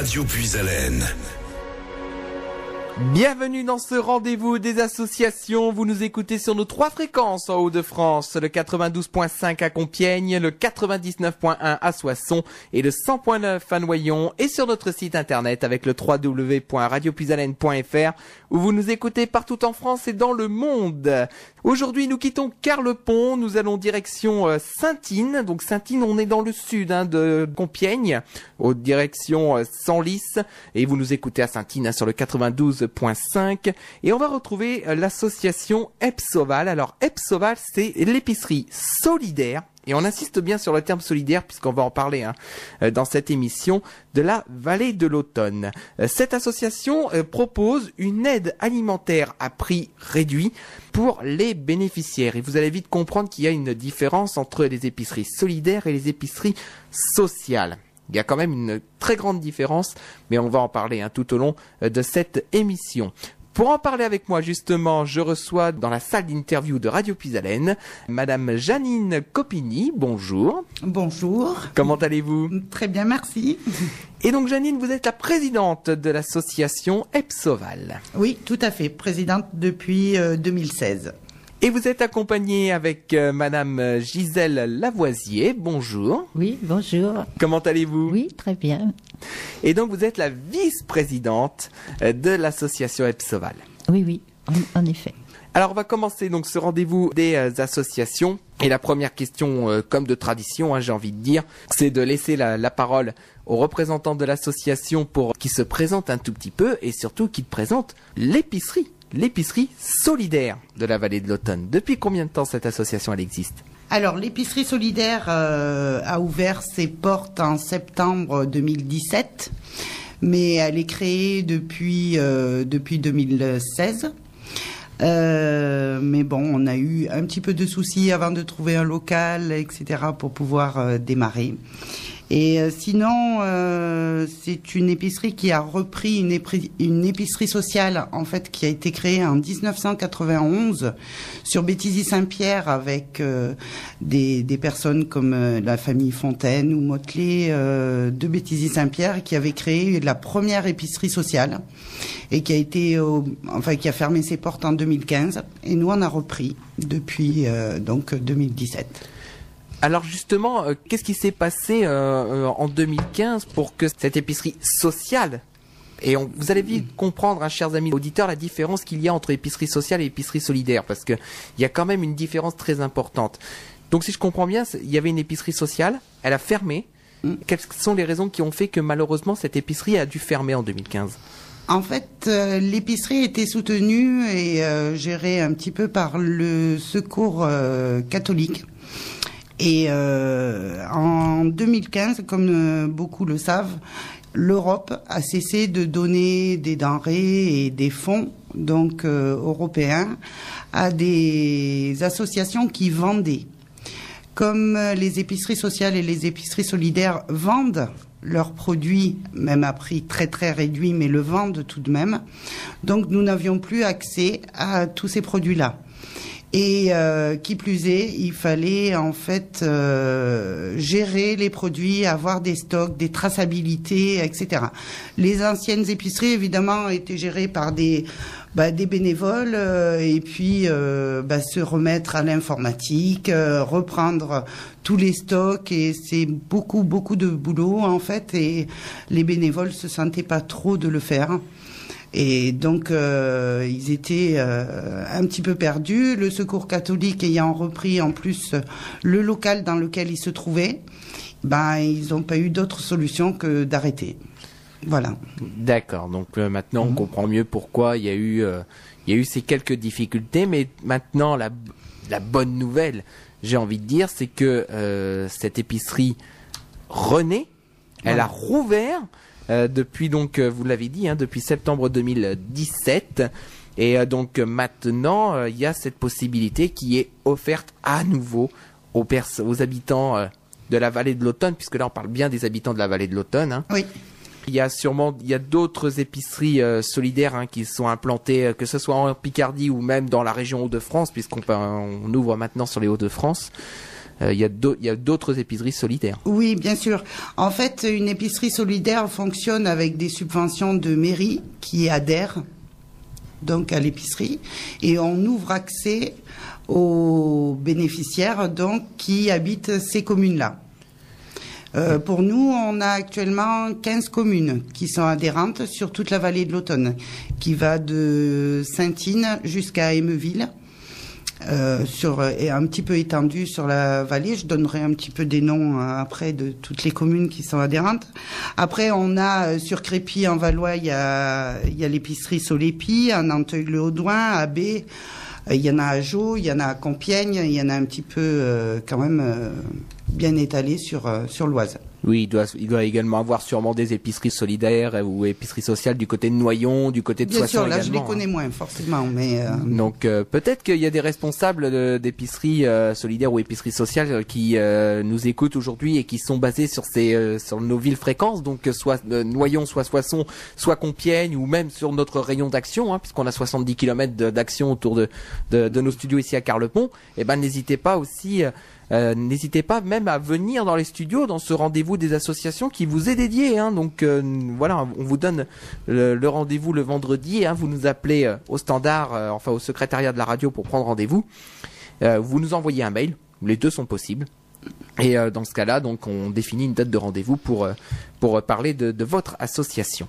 Radio Puisalène. Bienvenue dans ce rendez-vous des associations. Vous nous écoutez sur nos 3 fréquences en Hauts-de-France, le 92.5 à Compiègne, le 99.1 à Soissons et le 100.9 à Noyon, et sur notre site internet avec le www.radiopuisalène.fr où vous nous écoutez partout en France et dans le monde. Aujourd'hui, nous quittons Carlepont, nous allons direction Saint-Ine. Donc Saint-Ine, on est dans le sud de Compiègne, aux directions Senlis, et vous nous écoutez à Saint-Ine sur le 92.5, et on va retrouver l'association Epsoval. Alors Epsoval, c'est l'épicerie solidaire, et on insiste bien sur le terme solidaire puisqu'on va en parler dans cette émission, de la vallée de l'Automne. Cette association propose une aide alimentaire à prix réduit pour les bénéficiaires, et vous allez vite comprendre qu'il y a une différence entre les épiceries solidaires et les épiceries sociales. Il y a quand même une très grande différence, mais on va en parler tout au long de cette émission. Pour en parler avec moi, justement, je reçois dans la salle d'interview de Radio Puisalène Madame Janine Copini. Bonjour. Bonjour. Comment allez-vous? Très bien, merci. Et donc Janine, vous êtes la présidente de l'association Epsoval. Oui, tout à fait. Présidente depuis 2016. Et vous êtes accompagnée avec Madame Gisèle Lavoisier. Bonjour. Oui, bonjour. Comment allez-vous? Oui, très bien. Et donc vous êtes la vice-présidente de l'association Epsoval. Oui, en effet. Alors on va commencer donc ce rendez-vous des associations. Et la première question, comme de tradition, j'ai envie de dire, c'est de laisser la parole aux représentants de l'association pour qu'ils se présentent un tout petit peu, et surtout qu'ils présentent l'épicerie solidaire de la vallée de l'Automne. Depuis combien de temps cette association elle existe? Alors, l'épicerie solidaire a ouvert ses portes en septembre 2017, mais elle est créée depuis 2016. Mais bon, on a eu un petit peu de soucis avant de trouver un local, etc., pour pouvoir démarrer. Et sinon, c'est une épicerie qui a repris une épicerie sociale, en fait, qui a été créée en 1991 sur Béthisy-Saint-Pierre avec des personnes comme la famille Fontaine ou Motley de Béthisy-Saint-Pierre, qui avait créé la première épicerie sociale et qui a été, qui a fermé ses portes en 2015. Et nous, on a repris depuis donc 2017. Alors justement, qu'est-ce qui s'est passé en 2015 pour que cette épicerie sociale, et vous allez vite comprendre, chers amis auditeurs, la différence qu'il y a entre épicerie sociale et épicerie solidaire, parce que il y a quand même une différence très importante. Donc si je comprends bien, il y avait une épicerie sociale, elle a fermé. Quelles sont les raisons qui ont fait que malheureusement cette épicerie a dû fermer en 2015 ? En fait, l'épicerie était soutenue et gérée un petit peu par le Secours catholique. Et en 2015, comme beaucoup le savent, l'Europe a cessé de donner des denrées et des fonds donc européens à des associations qui vendaient. Comme les épiceries sociales et les épiceries solidaires vendent leurs produits, même à prix très très réduit, mais le vendent tout de même, donc nous n'avions plus accès à tous ces produits-là. Et qui plus est, il fallait en fait gérer les produits, avoir des stocks, des traçabilités, etc. Les anciennes épiceries, évidemment, étaient gérées par des bénévoles et puis se remettre à l'informatique, reprendre tous les stocks, et c'est beaucoup de boulot en fait, et les bénévoles se sentaient pas trop de le faire. Et donc, ils étaient un petit peu perdus. Le Secours catholique ayant repris en plus le local dans lequel ils se trouvaient, ils n'ont pas eu d'autre solution que d'arrêter. Voilà. D'accord. Donc maintenant, on comprend mieux pourquoi il y a eu ces quelques difficultés. Mais maintenant, la bonne nouvelle, j'ai envie de dire, c'est que cette épicerie renaît. Elle a rouvert. Depuis donc, vous l'avez dit, depuis septembre 2017, et donc maintenant il y a cette possibilité qui est offerte à nouveau aux habitants de la vallée de l'Automne, puisque là on parle bien des habitants de la vallée de l'Automne. Oui. Il y a d'autres épiceries solidaires qui sont implantées, que ce soit en Picardie ou même dans la région Hauts-de-France, puisqu'on ouvre maintenant sur les Hauts-de-France. il y a d'autres épiceries solidaires. Oui, bien sûr. En fait, une épicerie solidaire fonctionne avec des subventions de mairie qui adhèrent donc à l'épicerie, et on ouvre accès aux bénéficiaires donc qui habitent ces communes-là. Pour nous, on a actuellement 15 communes qui sont adhérentes sur toute la vallée de l'Automne, qui va de Saintine jusqu'à Émeville, et un petit peu étendue sur la vallée. Je donnerai un petit peu des noms après de toutes les communes qui sont adhérentes. Après, on a sur Crépy en Valois, il y a l'épicerie Solépi, à Nanteuil-le-Haudouin, à B. Il y en a à Jaux, il y en a à Compiègne, il y en a un petit peu quand même bien étalé sur l'Oise. Oui, il doit également avoir sûrement des épiceries solidaires ou épiceries sociales du côté de Noyon, du côté de Soissons également. Bien sûr, là je les connais moins forcément, mais... Donc peut-être qu'il y a des responsables d'épiceries solidaires ou épiceries sociales qui nous écoutent aujourd'hui et qui sont basés sur sur nos villes fréquences, donc soit Noyon, soit Soissons, soit Compiègne, ou même sur notre rayon d'action, puisqu'on a 70 km d'action autour de nos studios ici à Carlepont. Eh ben n'hésitez pas aussi... n'hésitez pas même à venir dans les studios, dans ce rendez-vous des associations qui vous est dédié. Donc voilà, on vous donne le rendez-vous le vendredi. Vous nous appelez au standard, enfin au secrétariat de la radio pour prendre rendez-vous. Vous nous envoyez un mail, les deux sont possibles. Et dans ce cas-là, donc on définit une date de rendez-vous pour parler de votre association.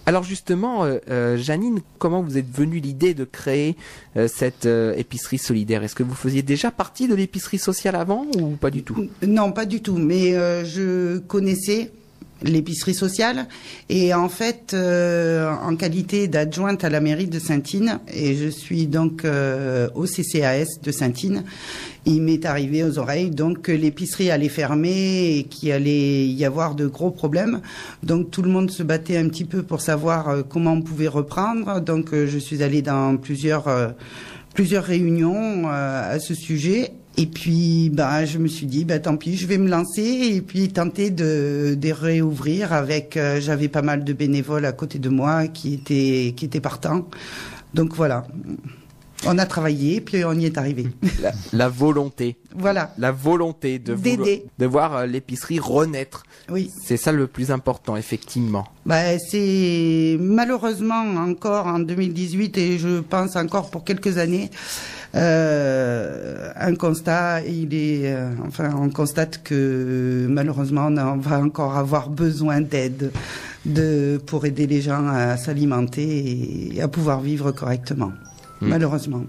Alors justement, Janine, comment vous êtes venue l'idée de créer cette épicerie solidaire? Est-ce que vous faisiez déjà partie de l'épicerie sociale avant ou pas du tout? Non, pas du tout, mais je connaissais l'épicerie sociale, et en fait en qualité d'adjointe à la mairie de Saintine, et je suis donc au CCAS de Saintine, il m'est arrivé aux oreilles donc que l'épicerie allait fermer et qu'il allait y avoir de gros problèmes. Donc tout le monde se battait un petit peu pour savoir comment on pouvait reprendre. Donc je suis allée dans plusieurs réunions à ce sujet. Et puis, je me suis dit, tant pis, je vais me lancer et puis tenter de réouvrir avec, j'avais pas mal de bénévoles à côté de moi qui étaient partants. Donc voilà. On a travaillé, puis on y est arrivé. La volonté. Voilà. La volonté de voir l'épicerie renaître. Oui. C'est ça le plus important, effectivement. C'est malheureusement encore en 2018, et je pense encore pour quelques années, un constat. On constate que malheureusement on va encore avoir besoin d'aide pour aider les gens à s'alimenter et à pouvoir vivre correctement. Malheureusement.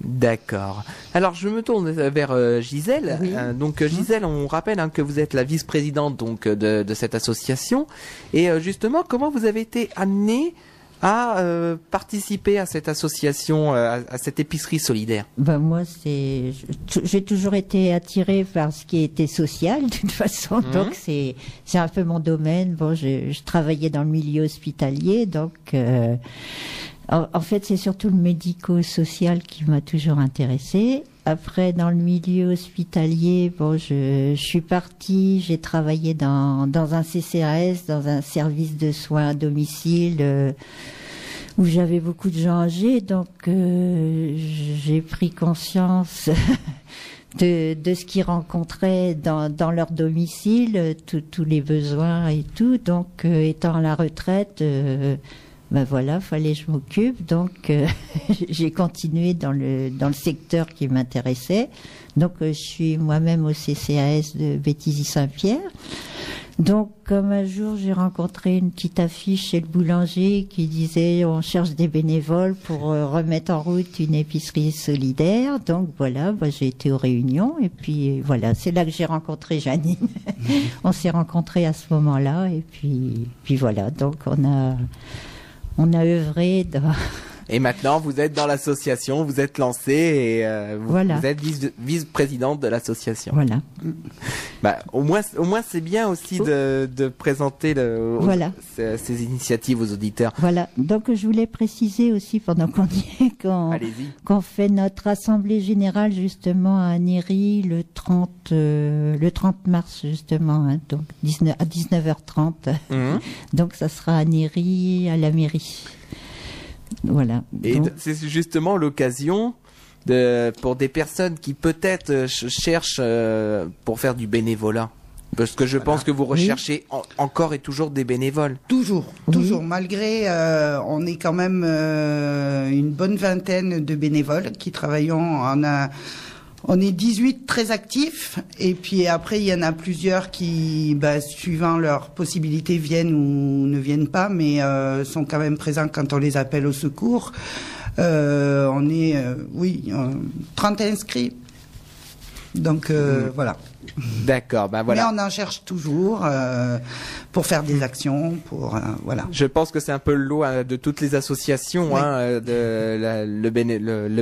D'accord. Alors je me tourne vers Gisèle. Oui. Gisèle, on rappelle que vous êtes la vice-présidente de cette association. Et justement, comment vous avez été amenée à participer à cette association, à cette épicerie solidaire? Moi, j'ai toujours été attirée par ce qui était social, de toute façon. Donc c'est un peu mon domaine. Je travaillais dans le milieu hospitalier, donc. En fait, c'est surtout le médico-social qui m'a toujours intéressée. Après, dans le milieu hospitalier, je suis partie, j'ai travaillé dans un CCAS, dans un service de soins à domicile, où j'avais beaucoup de gens âgés, donc j'ai pris conscience de ce qu'ils rencontraient dans leur domicile, tous les besoins et tout. Donc, étant à la retraite, fallait que je m'occupe, donc j'ai continué dans le secteur qui m'intéressait. Donc je suis moi-même au CCAS de Béthisy-Saint-Pierre. Donc comme un jour j'ai rencontré une petite affiche chez le boulanger qui disait on cherche des bénévoles pour remettre en route une épicerie solidaire. Donc voilà, j'ai été aux réunions et puis voilà, c'est là que j'ai rencontré Janine. On s'est rencontrés à ce moment-là et puis voilà, donc on a œuvré dans... Et maintenant, vous êtes dans l'association, vous êtes lancée et vous êtes vice-présidente de l'association. Voilà. Au moins c'est bien aussi de présenter ces initiatives aux auditeurs. Voilà. Donc, je voulais préciser aussi, pendant qu'on y est, qu'on fait notre assemblée générale, justement, à Néry, le 30 mars, justement, donc à 19h30. Donc, ça sera à Néry, à la mairie. Voilà. Et c'est justement l'occasion pour des personnes qui peut-être cherchent pour faire du bénévolat? Parce que je pense que vous recherchez encore et toujours des bénévoles. Toujours. Malgré, on est quand même une bonne vingtaine de bénévoles qui travaillons. On est 18 très actifs, et puis après il y en a plusieurs qui, suivant leurs possibilités, viennent ou ne viennent pas, mais sont quand même présents quand on les appelle au secours. On est, 30 inscrits. Donc voilà. D'accord, voilà. Mais on en cherche toujours pour faire des actions, voilà. Je pense que c'est un peu le lot de toutes les associations, le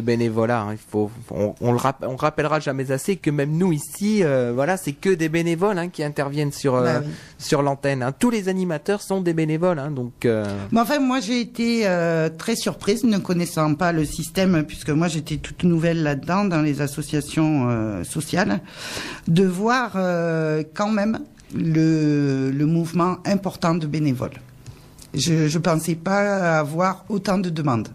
bénévolat. Il faut, on rappellera jamais assez que même nous ici, c'est que des bénévoles qui interviennent sur l'antenne. Tous les animateurs sont des bénévoles, donc. Mais enfin, moi j'ai été très surprise, ne connaissant pas le système, puisque moi j'étais toute nouvelle là-dedans dans les associations sociales, de voir quand même le mouvement important de bénévoles. Je pensais pas avoir autant de demandes.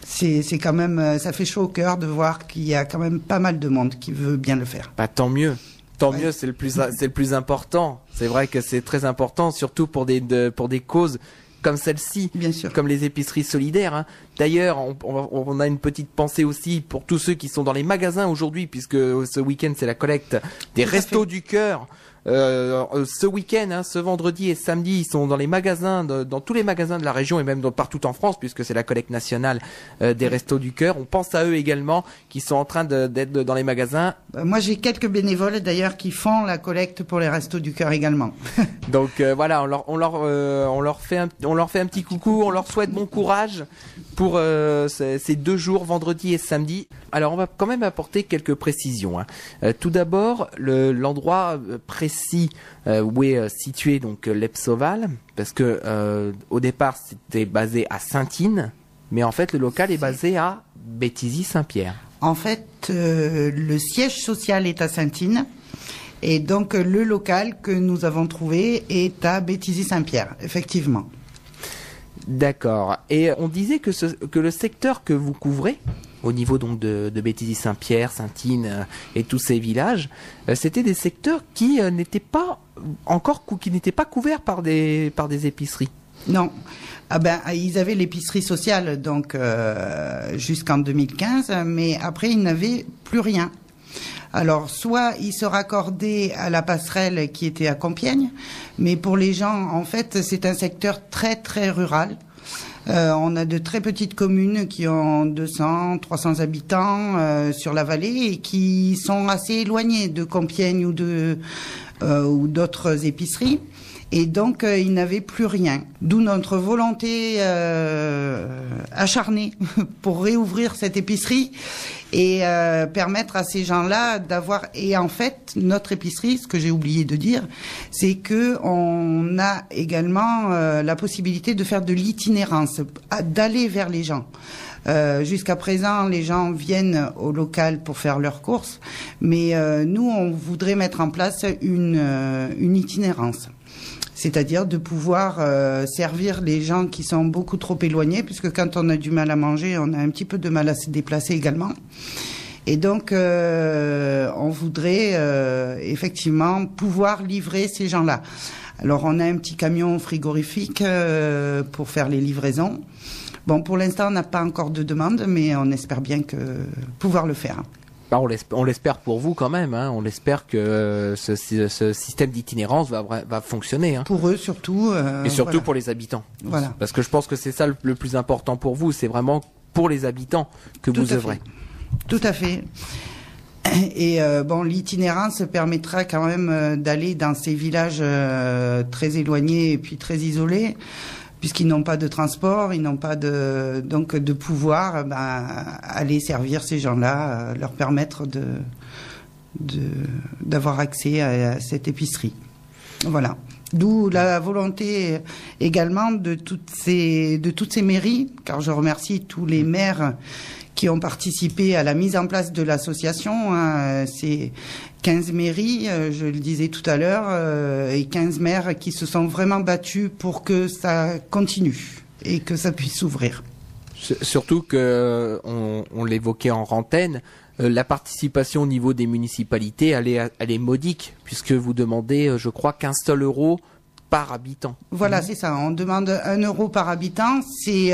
C'est quand même, ça fait chaud au cœur de voir qu'il y a quand même pas mal de monde qui veut bien le faire. Tant mieux. Tant mieux, c'est le plus important. C'est vrai que c'est très important, surtout pour des causes comme celle-ci, bien sûr, comme les épiceries solidaires. D'ailleurs, on a une petite pensée aussi pour tous ceux qui sont dans les magasins aujourd'hui, puisque ce week-end c'est la collecte des Restos du Cœur. Ce week-end, ce vendredi et samedi, ils sont dans les magasins, dans tous les magasins de la région et même partout en France, puisque c'est la collecte nationale des Restos du Cœur. On pense à eux également, qui sont en train d'être dans les magasins. Moi, j'ai quelques bénévoles d'ailleurs qui font la collecte pour les Restos du Cœur également. Donc voilà, on leur fait un petit coucou, on leur souhaite bon courage pour ces 2 jours, vendredi et samedi. Alors on va quand même apporter quelques précisions. Tout d'abord, l'endroit précis où est situé donc l'Epsoval, parce que au départ c'était basé à Saintines, mais en fait le local est basé à Béthisy-Saint-Pierre. En fait, le siège social est à Saintines, et donc le local que nous avons trouvé est à Béthisy-Saint-Pierre, effectivement. D'accord. Et on disait que le secteur que vous couvrez, au niveau donc de Béthisy-Saint-Pierre, Saintines et tous ces villages, c'était des secteurs qui n'étaient pas couverts par des épiceries. Non. Ils avaient l'épicerie sociale donc jusqu'en 2015, mais après ils n'avaient plus rien. Alors, soit ils se raccordaient à la passerelle qui était à Compiègne, mais pour les gens, en fait, c'est un secteur très, très rural. On a de très petites communes qui ont 200, 300 habitants sur la vallée et qui sont assez éloignées de Compiègne ou d'autres épiceries. Et donc, ils n'avaient plus rien. D'où notre volonté acharnée pour réouvrir cette épicerie et permettre à ces gens-là d'avoir... Et en fait, notre épicerie, ce que j'ai oublié de dire, c'est que on a également la possibilité de faire de l'itinérance, d'aller vers les gens. Jusqu'à présent, les gens viennent au local pour faire leurs courses, mais nous, on voudrait mettre en place une itinérance. C'est-à-dire de pouvoir servir les gens qui sont beaucoup trop éloignés, puisque quand on a du mal à manger, on a un petit peu de mal à se déplacer également. Et donc, on voudrait effectivement pouvoir livrer ces gens-là. Alors, on a un petit camion frigorifique pour faire les livraisons. Bon, pour l'instant, on n'a pas encore de demande, mais on espère bien pouvoir le faire. On l'espère pour vous quand même. On espère que ce système d'itinérance va fonctionner. Pour eux surtout. Et surtout pour les habitants. Voilà. Parce que je pense que c'est ça le plus important pour vous. C'est vraiment pour les habitants que vous œuvrez. Tout à fait. Et l'itinérance permettra quand même d'aller dans ces villages très éloignés et puis très isolés, puisqu'ils n'ont pas de transport, ils n'ont pas donc de pouvoir aller servir ces gens-là, leur permettre d'avoir accès à cette épicerie. Voilà. D'où la volonté également de toutes ces mairies, car je remercie tous les maires qui ont participé à la mise en place de l'association. C'est 15 mairies, je le disais tout à l'heure, et 15 maires qui se sont vraiment battus pour que ça continue et que ça puisse s'ouvrir. Surtout que on l'évoquait en antenne, la participation au niveau des municipalités, elle est modique, puisque vous demandez, je crois, 15 seuls euros par habitant. Voilà, c'est ça. On demande 1 euro par habitant. C'est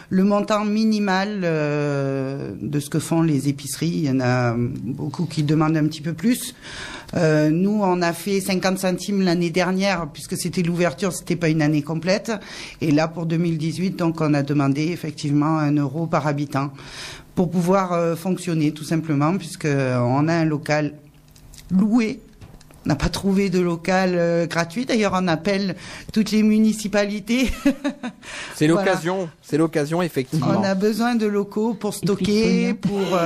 le montant minimal de ce que font les épiceries. Il y en a beaucoup qui demandent un petit peu plus. Nous, on a fait 50 centimes l'année dernière, puisque c'était l'ouverture, c'était pas une année complète. Et là, pour 2018, donc, on a demandé effectivement 1 euro par habitant pour pouvoir fonctionner, tout simplement, puisque on a un local loué. On n'a pas trouvé de local gratuit. D'ailleurs, on appelle toutes les municipalités. C'est l'occasion, c'est l'occasion, effectivement. On a besoin de locaux pour stocker, pour...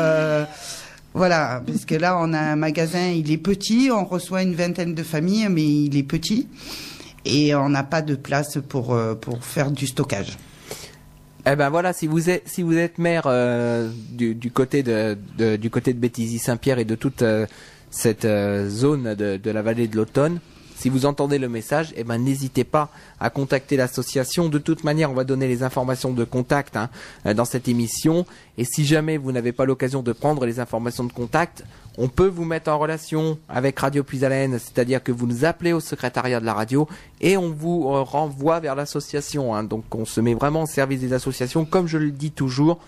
voilà, parce que là, on a un magasin, il est petit, on reçoit une vingtaine de familles, mais il est petit. Et on n'a pas de place pour faire du stockage. Eh ben voilà, si vous êtes maire du côté de Béthisy-Saint-Pierre et de toute... cette zone de la vallée de l'Automne, si vous entendez le message, eh ben n'hésitez pas à contacter l'association. De toute manière, on va donner les informations de contact dans cette émission. Et si jamais vous n'avez pas l'occasion de prendre les informations de contact, on peut vous mettre en relation avec Radio Puisalène, c'est-à-dire que vous nous appelez au secrétariat de la radio et on vous renvoie vers l'association. Donc on se met vraiment au service des associations. Comme je le dis toujours,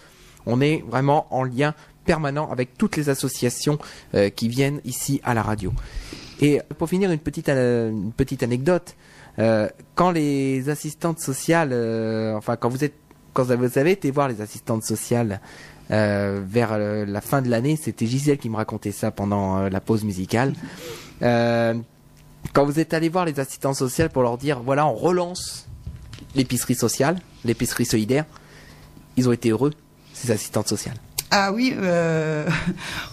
on est vraiment en lien permanent avec toutes les associations qui viennent ici à la radio. Et pour finir, une petite anecdote. Quand les assistantes sociales, quand vous avez été voir les assistantes sociales vers la fin de l'année, c'était Gisèle qui me racontait ça pendant la pause musicale. Quand vous êtes allé voir les assistantes sociales pour leur dire, voilà, on relance l'épicerie sociale, l'épicerie solidaire, ils ont été heureux, ces assistantes sociales. Ah oui,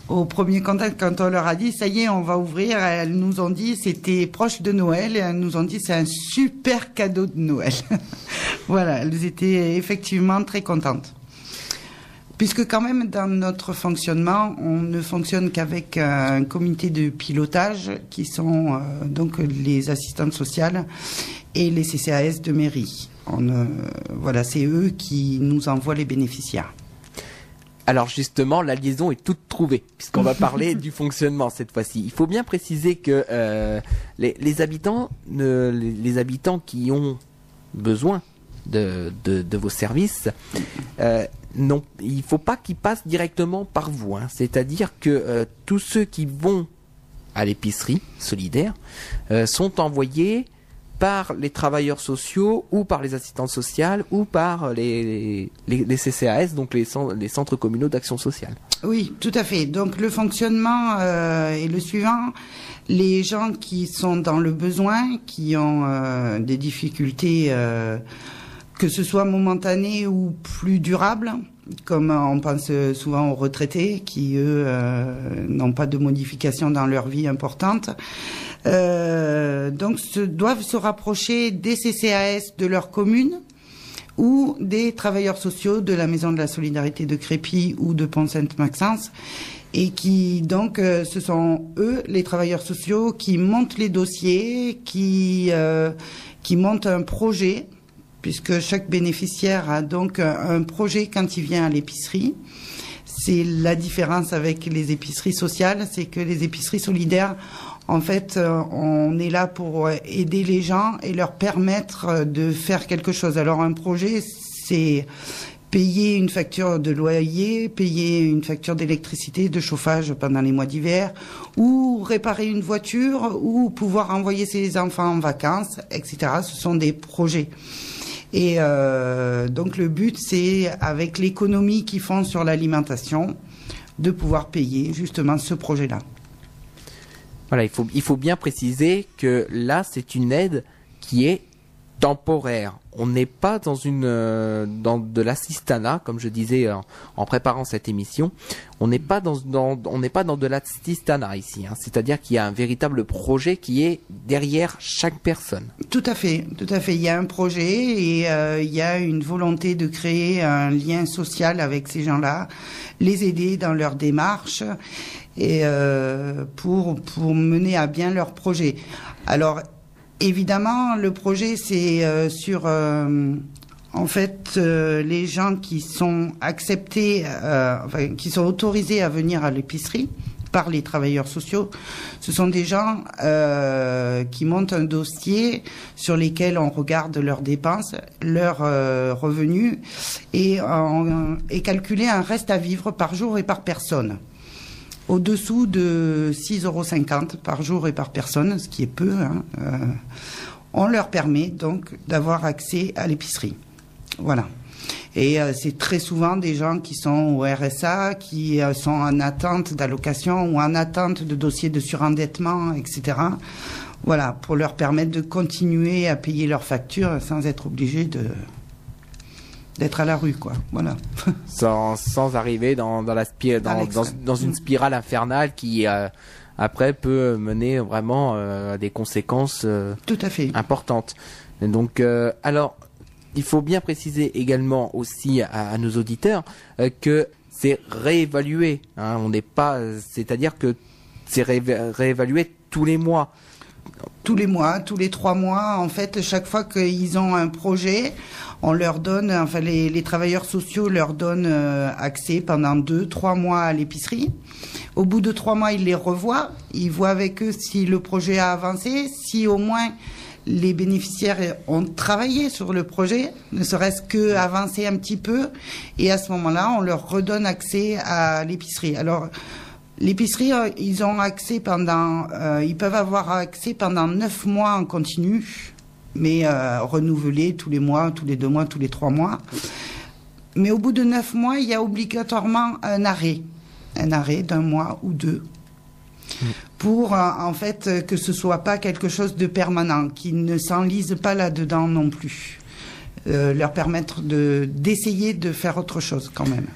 au premier contact, quand on leur a dit, ça y est, on va ouvrir, elles nous ont dit, c'était proche de Noël, et elles nous ont dit, c'est un super cadeau de Noël. Voilà, elles étaient effectivement très contentes. Puisque quand même, dans notre fonctionnement, on ne fonctionne qu'avec un comité de pilotage, qui sont donc les assistantes sociales et les CCAS de mairie. Voilà, c'est eux qui nous envoient les bénéficiaires. Alors justement, la liaison est toute trouvée, puisqu'on va parler du fonctionnement cette fois-ci. Il faut bien préciser que les habitants qui ont besoin de vos services, non, il ne faut pas qu'ils passent directement par vous. C'est-à-dire que tous ceux qui vont à l'épicerie solidaire sont envoyés par les travailleurs sociaux ou par les assistantes sociales ou par les CCAS, donc les centres communaux d'action sociale. Oui, tout à fait. Donc le fonctionnement est le suivant. Les gens qui sont dans le besoin, qui ont des difficultés, que ce soit momentanées ou plus durables, comme on pense souvent aux retraités qui, eux, n'ont pas de modification dans leur vie importante, donc doivent se rapprocher des CCAS de leur commune ou des travailleurs sociaux de la Maison de la Solidarité de Crépy ou de Pont-Sainte-Maxence, et qui donc ce sont eux, les travailleurs sociaux, qui montent les dossiers, qui montent un projet, puisque chaque bénéficiaire a donc un projet quand il vient à l'épicerie. C'est la différence avec les épiceries sociales, c'est que les épiceries solidaires, en fait, on est là pour aider les gens et leur permettre de faire quelque chose. Alors un projet, c'est payer une facture de loyer, payer une facture d'électricité, de chauffage pendant les mois d'hiver, ou réparer une voiture, ou pouvoir envoyer ses enfants en vacances, etc. Ce sont des projets. Et donc le but, c'est, avec l'économie qu'ils font sur l'alimentation, de pouvoir payer justement ce projet-là. Voilà, il faut bien préciser que là, c'est une aide qui est temporaire. On n'est pas dans de l'assistanat, comme je disais en préparant cette émission. On n'est pas dans de l'assistanat ici. C'est-à-dire qu'il y a un véritable projet qui est derrière chaque personne. Tout à fait. Il y a un projet et il y a une volonté de créer un lien social avec ces gens-là, les aider dans leur démarche et pour mener à bien leur projet. Alors évidemment, le projet, c'est sur En fait, les gens qui sont acceptés, qui sont autorisés à venir à l'épicerie par les travailleurs sociaux, ce sont des gens qui montent un dossier sur lesquels on regarde leurs dépenses, leurs revenus et calculer un reste à vivre par jour et par personne. Au-dessous de 6,50 € par jour et par personne, ce qui est peu, on leur permet donc d'avoir accès à l'épicerie. Voilà. Et c'est très souvent des gens qui sont au RSA, qui sont en attente d'allocation ou en attente de dossiers de surendettement, etc. Voilà, pour leur permettre de continuer à payer leurs factures sans être obligés d'être à la rue, quoi. Voilà. Sans arriver dans une spirale infernale qui après peut mener vraiment à des conséquences tout à fait importantes. Et donc alors il faut bien préciser également aussi à nos auditeurs que c'est réévalué. Hein, on n'est pas, c'est-à-dire que c'est réévalué tous les mois. Tous les mois, tous les 3 mois, en fait, chaque fois qu'ils ont un projet, on leur donne, enfin les travailleurs sociaux leur donnent accès pendant 2-3 mois à l'épicerie. Au bout de 3 mois, ils les revoient, ils voient avec eux si le projet a avancé, si au moins les bénéficiaires ont travaillé sur le projet, ne serait-ce que avancer un petit peu, et à ce moment-là, on leur redonne accès à l'épicerie. Alors, l'épicerie, ils ont accès ils peuvent avoir accès pendant 9 mois en continu, mais renouvelé tous les mois, tous les 2 mois, tous les 3 mois. Mais au bout de 9 mois, il y a obligatoirement un arrêt d'1 mois ou 2. Pour en fait que ce soit pas quelque chose de permanent, qu'ils ne s'enlisent pas là-dedans non plus, leur permettre d'essayer de faire autre chose quand même.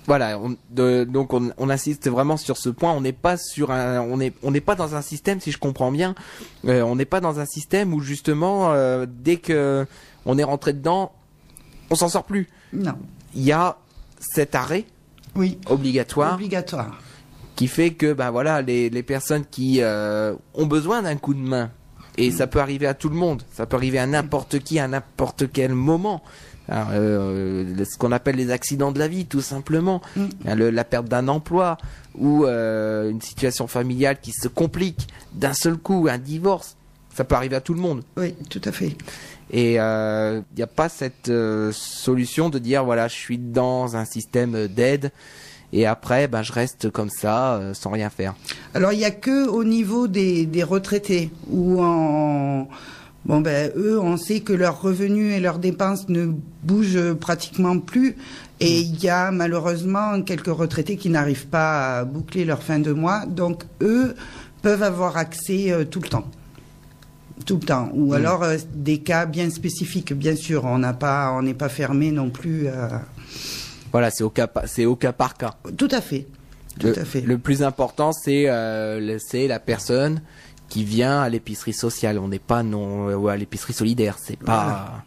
Voilà, donc on insiste vraiment sur ce point. On n'est pas on n'est pas dans un système, si je comprends bien, on n'est pas dans un système où justement dès que on est rentré dedans, on s'en sort plus. Non. Il y a cet arrêt obligatoire. Qui fait que voilà les personnes qui ont besoin d'un coup de main, et ça peut arriver à tout le monde, ça peut arriver à n'importe qui à n'importe quel moment. Alors, ce qu'on appelle les accidents de la vie, tout simplement, la perte d'un emploi ou une situation familiale qui se complique d'un seul coup, un divorce, ça peut arriver à tout le monde. Oui, tout à fait. Et il n'y a pas cette solution de dire voilà, je suis dans un système d'aide. Et après, je reste comme ça, sans rien faire. Alors, il n'y a que au niveau des retraités, où eux, on sait que leurs revenus et leurs dépenses ne bougent pratiquement plus. Et il y a malheureusement quelques retraités qui n'arrivent pas à boucler leur fin de mois. Donc, eux peuvent avoir accès tout le temps. Tout le temps. Ou alors, des cas bien spécifiques, bien sûr. On n'est pas fermé non plus à... Voilà, c'est au cas par cas. Tout à fait. Le plus important, c'est la personne qui vient à l'épicerie sociale. On n'est pas ou à l'épicerie solidaire. C'est pas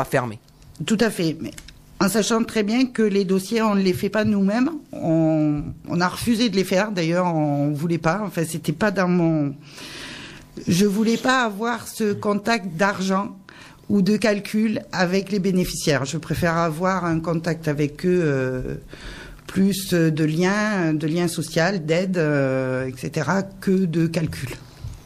fermé. Tout à fait. Mais en sachant très bien que les dossiers, on ne les fait pas nous-mêmes. On a refusé de les faire. D'ailleurs, on voulait pas. Enfin, c'était pas dans mon... Je voulais pas avoir ce contact d'argent ou de calcul avec les bénéficiaires. Je préfère avoir un contact avec eux, plus de liens sociaux, d'aide, etc., que de calcul.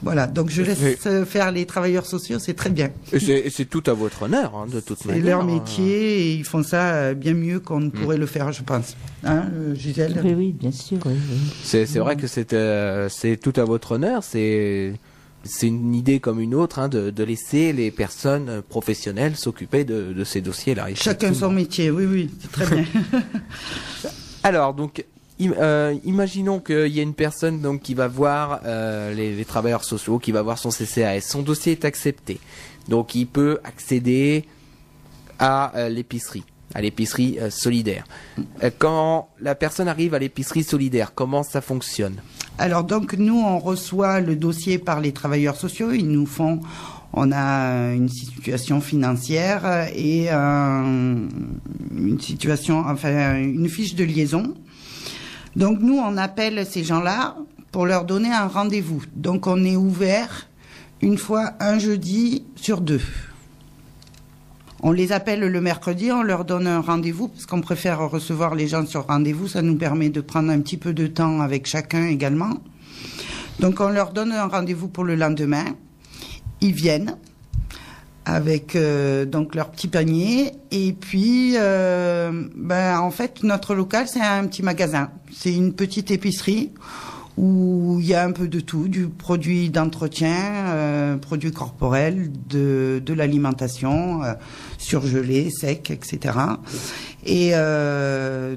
Voilà, donc je laisse faire les travailleurs sociaux, c'est très bien. Et c'est tout à votre honneur, hein, de toute manière. C'est leur métier, et ils font ça bien mieux qu'on ne pourrait le faire, je pense. Hein, Gisèle ? Oui, bien sûr. Oui. C'est vrai que c'est tout à votre honneur, c'est une idée comme une autre, hein, de laisser les personnes professionnelles s'occuper de ces dossiers-là. Chacun son métier, oui, c'est très bien. Alors, donc, imaginons qu'il y a une personne donc qui va voir les travailleurs sociaux, qui va voir son CCAS. Son dossier est accepté. Donc, il peut accéder à l'épicerie solidaire. Quand la personne arrive à l'épicerie solidaire, comment ça fonctionne ? Alors donc nous on reçoit le dossier par les travailleurs sociaux, on a une situation financière et une fiche de liaison. Donc nous on appelle ces gens-là pour leur donner un rendez-vous. Donc on est ouvert un jeudi sur 2. On les appelle le mercredi, on leur donne un rendez-vous parce qu'on préfère recevoir les gens sur rendez-vous. Ça nous permet de prendre un petit peu de temps avec chacun également. Donc on leur donne un rendez-vous pour le lendemain. Ils viennent avec donc leur petit panier et puis en fait notre local c'est un petit magasin. C'est une petite épicerie où il y a un peu de tout, du produit d'entretien, produits corporels, de l'alimentation, surgelé, sec, etc. Et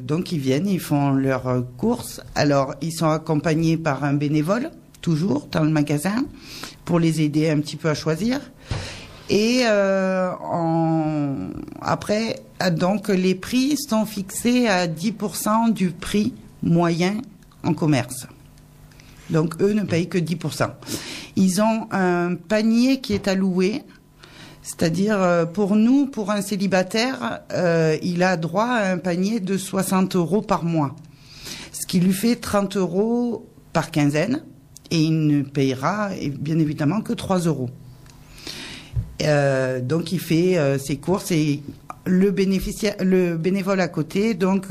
donc ils viennent, ils font leurs courses. Alors ils sont accompagnés par un bénévole, toujours dans le magasin, pour les aider un petit peu à choisir. Et après, donc les prix sont fixés à 10% du prix moyen en commerce. Donc eux ne payent que 10%. Ils ont un panier qui est alloué, c'est-à-dire pour nous, pour un célibataire, il a droit à un panier de 60 € par mois, ce qui lui fait 30 € par quinzaine, et il ne payera bien évidemment que 3 €. Donc il fait ses courses et le bénévole à côté, donc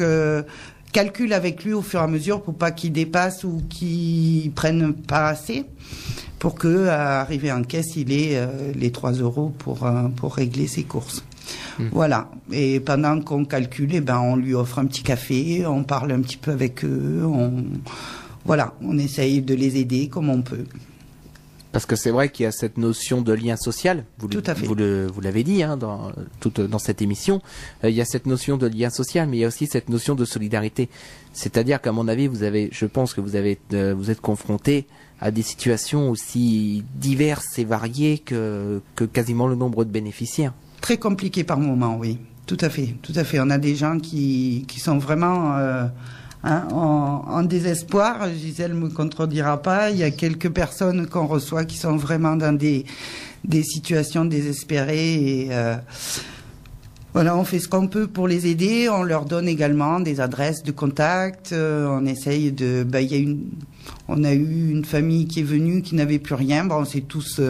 calcule avec lui au fur et à mesure pour pas qu'il dépasse ou qu'il prenne pas assez, pour que arrivé en caisse il ait les 3 € pour régler ses courses. Voilà. Et pendant qu'on calcule, on lui offre un petit café, on parle un petit peu avec eux, on essaye de les aider comme on peut. Parce que c'est vrai qu'il y a cette notion de lien social, tout à fait. Vous l'avez dit dans cette émission, il y a cette notion de lien social, mais il y a aussi cette notion de solidarité. C'est-à-dire qu'à mon avis, je pense que vous êtes confronté à des situations aussi diverses et variées que quasiment le nombre de bénéficiaires. Très compliqué par moment, oui. Tout à fait, tout à fait. On a des gens qui sont vraiment en désespoir. Gisèle me contredira pas. Il y a quelques personnes qu'on reçoit qui sont vraiment dans des situations désespérées et voilà, on fait ce qu'on peut pour les aider. On leur donne également des adresses de contact. On essaye de. On a eu une famille qui est venue qui n'avait plus rien. Bon, on s'est tous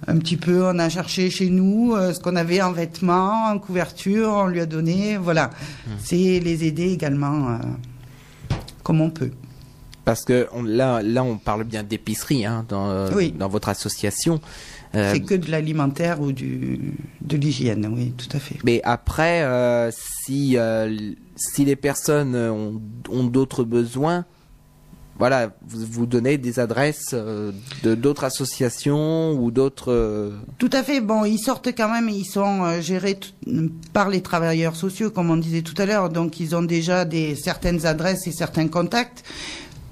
un petit peu. On a cherché chez nous ce qu'on avait en vêtements, en couverture. On lui a donné. Voilà, c'est les aider également comme on peut. Parce que là, on parle bien d'épicerie dans votre association. C'est que de l'alimentaire ou de l'hygiène, oui, tout à fait. Mais après, si les personnes ont d'autres besoins, voilà, vous donnez des adresses de d'autres associations ou d'autres. Tout à fait. Bon, ils sortent quand même, ils sont gérés par les travailleurs sociaux, comme on disait tout à l'heure. Donc, ils ont déjà certaines adresses et certains contacts.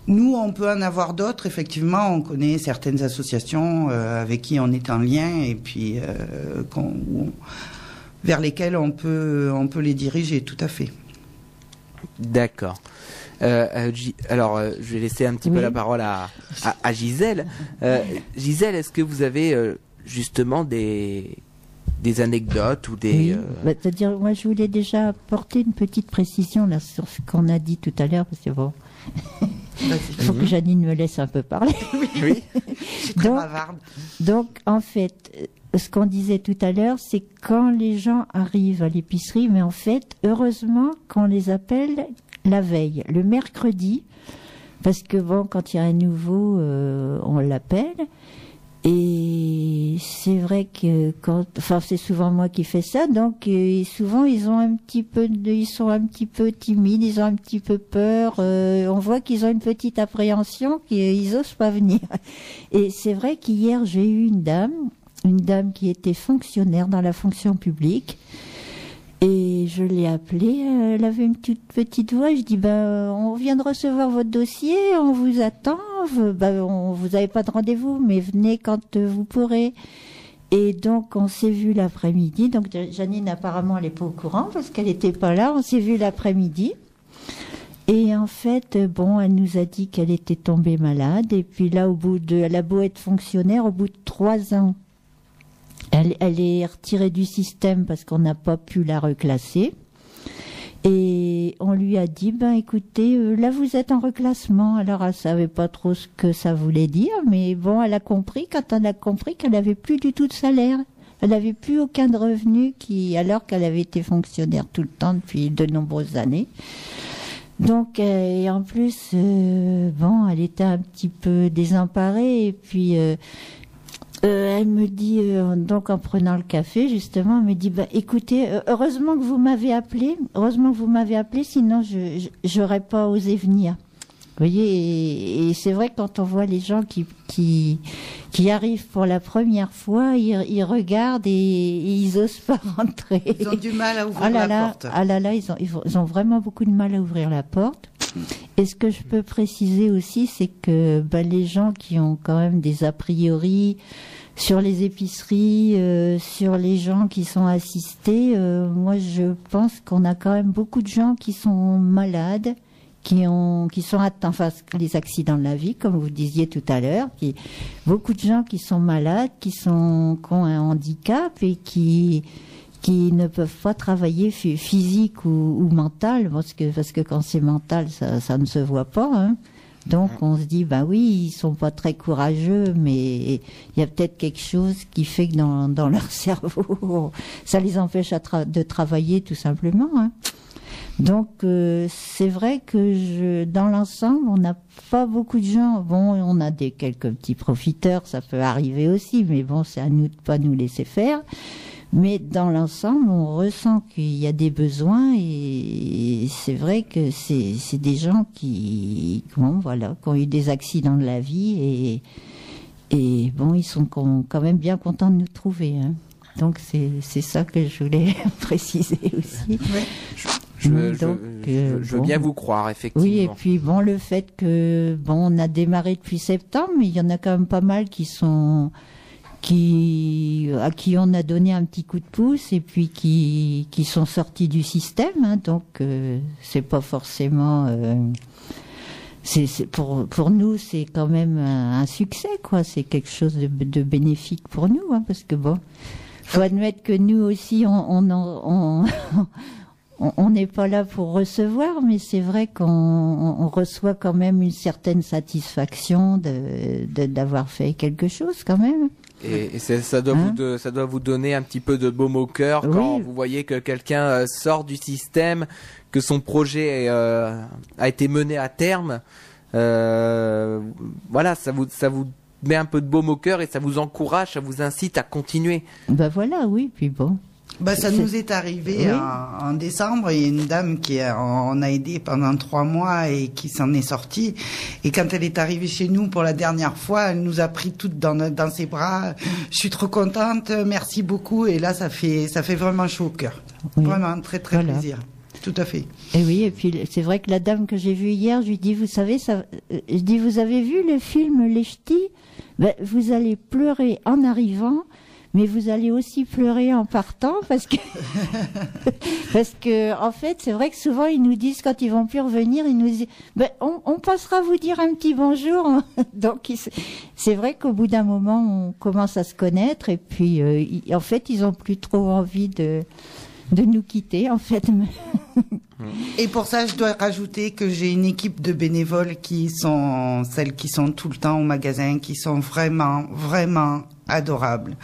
Nous, on peut en avoir d'autres. Effectivement, on connaît certaines associations avec qui on est en lien et puis vers lesquelles on peut les diriger. Tout à fait. D'accord. Alors, je vais laisser un petit peu la parole à Gisèle. Gisèle, est-ce que vous avez justement des anecdotes ou des... c'est-à-dire, moi, je voulais déjà apporter une petite précision là sur ce qu'on a dit tout à l'heure, parce que bon... Il faut que Janine me laisse un peu parler. Oui. Donc, en fait, ce qu'on disait tout à l'heure, c'est quand les gens arrivent à l'épicerie, mais en fait, heureusement qu'on les appelle la veille, le mercredi, parce que bon, quand il y a un nouveau, on l'appelle. Et c'est vrai que c'est souvent moi qui fais ça, donc souvent ils sont un petit peu timides, ils ont un petit peu peur. On voit qu'ils ont une petite appréhension, qu'ils osent pas venir. Et c'est vrai qu'hier j'ai eu une dame qui était fonctionnaire dans la fonction publique. Et je l'ai appelée, elle avait une toute petite voix, je dis, on vient de recevoir votre dossier, on vous attend, vous n'avez pas de rendez-vous, mais venez quand vous pourrez. Et donc, on s'est vu l'après-midi, donc Janine, apparemment, elle n'est pas au courant, parce qu'elle n'était pas là, on s'est vu l'après-midi. Et en fait, elle nous a dit qu'elle était tombée malade, et puis là, elle a beau être fonctionnaire, au bout de 3 ans, elle est retirée du système parce qu'on n'a pas pu la reclasser. Et on lui a dit, écoutez, là vous êtes en reclassement. Alors elle savait pas trop ce que ça voulait dire, mais bon, elle a compris, quand on a compris qu'elle avait plus du tout de salaire. Elle n'avait plus aucun de revenu alors qu'elle avait été fonctionnaire tout le temps depuis de nombreuses années. Donc, et en plus, elle était un petit peu désemparée. Et puis, elle me dit, donc en prenant le café, justement, elle me dit, écoutez, heureusement que vous m'avez appelé, sinon j'aurais pas osé venir. Vous voyez, et c'est vrai que quand on voit les gens qui arrivent pour la première fois, ils regardent et ils osent pas rentrer. Ils ont du mal à ouvrir la porte. Ah là là, ils ont vraiment beaucoup de mal à ouvrir la porte. Et ce que je peux préciser aussi, c'est que les gens qui ont quand même des a priori sur les épiceries, sur les gens qui sont assistés, moi je pense qu'on a quand même beaucoup de gens qui sont malades, qui sont atteints, les accidents de la vie, comme vous disiez tout à l'heure, beaucoup de gens qui sont malades, qui ont un handicap et qui ne peuvent pas travailler physique ou mental, parce que quand c'est mental, ça ne se voit pas, hein. Donc on se dit, oui, ils sont pas très courageux, mais il y a peut-être quelque chose qui fait que dans leur cerveau, ça les empêche de travailler tout simplement, hein. Donc c'est vrai que dans l'ensemble, on n'a pas beaucoup de gens. On a quelques petits profiteurs, ça peut arriver aussi, mais c'est à nous de pas nous laisser faire. Mais dans l'ensemble, on ressent qu'il y a des besoins et c'est vrai que c'est des gens qui ont eu des accidents de la vie et ils sont quand même bien contents de nous trouver, hein. Donc c'est ça que je voulais préciser aussi. Ouais. Je veux bien vous croire, effectivement. Oui, et puis le fait que on a démarré depuis septembre, mais il y en a quand même pas mal à qui on a donné un petit coup de pouce et puis qui sont sortis du système, hein. Donc c'est pas forcément c'est pour nous c'est quand même un succès, quoi. C'est quelque chose de bénéfique pour nous, hein, parce que faut admettre que nous aussi on n'est pas là pour recevoir, mais c'est vrai qu'on reçoit quand même une certaine satisfaction d'avoir fait quelque chose quand même. Et ça doit vous donner un petit peu de baume au cœur quand vous voyez que quelqu'un sort du système, que son projet a été mené à terme. Voilà, ça vous met un peu de baume au cœur et ça vous encourage, ça vous incite à continuer. Voilà, oui, puis bon. Ça nous est arrivé en décembre. Il y a une dame on a aidé pendant 3 mois et qui s'en est sortie. Et quand elle est arrivée chez nous pour la dernière fois, elle nous a pris toutes dans ses bras. Je suis trop contente, merci beaucoup. Et là, ça fait vraiment chaud au cœur. Oui. Vraiment très très plaisir. Tout à fait. Et oui, et puis c'est vrai que la dame que j'ai vue hier, je lui dis, vous savez, je dis, vous avez vu le film Les Ch'tis ? Vous allez pleurer en arrivant. Mais vous allez aussi pleurer en partant parce que en fait, c'est vrai que souvent ils nous disent quand ils vont plus revenir, ils nous disent on passera vous dire un petit bonjour. Donc c'est vrai qu'au bout d'un moment, on commence à se connaître et puis en fait, ils ont plus trop envie de nous quitter en fait. Et pour ça, je dois rajouter que j'ai une équipe de bénévoles qui sont celles qui sont tout le temps au magasin, qui sont vraiment, vraiment adorables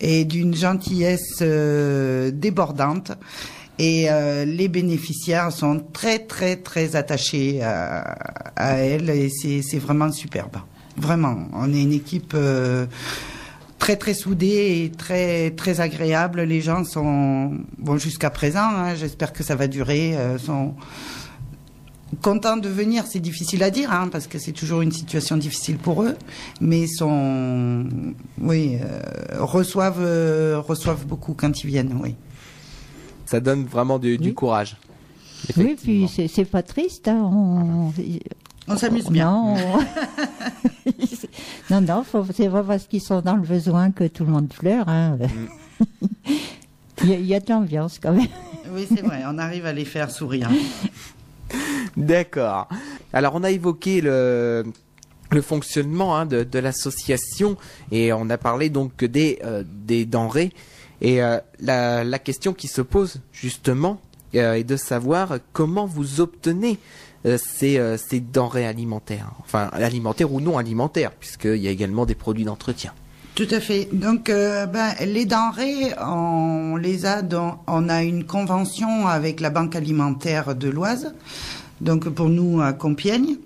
et d'une gentillesse débordante. Et les bénéficiaires sont très, très, très attachés à elles et c'est vraiment superbe. Vraiment, on est une équipe très très soudée et très très agréable. Les gens sont jusqu'à présent, hein, j'espère que ça va durer, sont contents de venir. C'est difficile à dire, hein, parce que c'est toujours une situation difficile pour eux, mais reçoivent beaucoup quand ils viennent. Oui. Ça donne vraiment du courage. Oui, puis c'est pas triste, hein, on s'amuse bien. Non, c'est pas parce qu'ils sont dans le besoin que tout le monde pleure, hein. Il y a de l'ambiance quand même. Oui, c'est vrai, on arrive à les faire sourire. D'accord. Alors, on a évoqué le fonctionnement de l'association et on a parlé donc des denrées. Et la question qui se pose justement est de savoir comment vous obtenez ces denrées alimentaires, enfin alimentaires ou non alimentaires, puisqu'il y a également des produits d'entretien. Tout à fait. Donc, les denrées, on a une convention avec la Banque alimentaire de l'Oise, donc pour nous à Compiègne,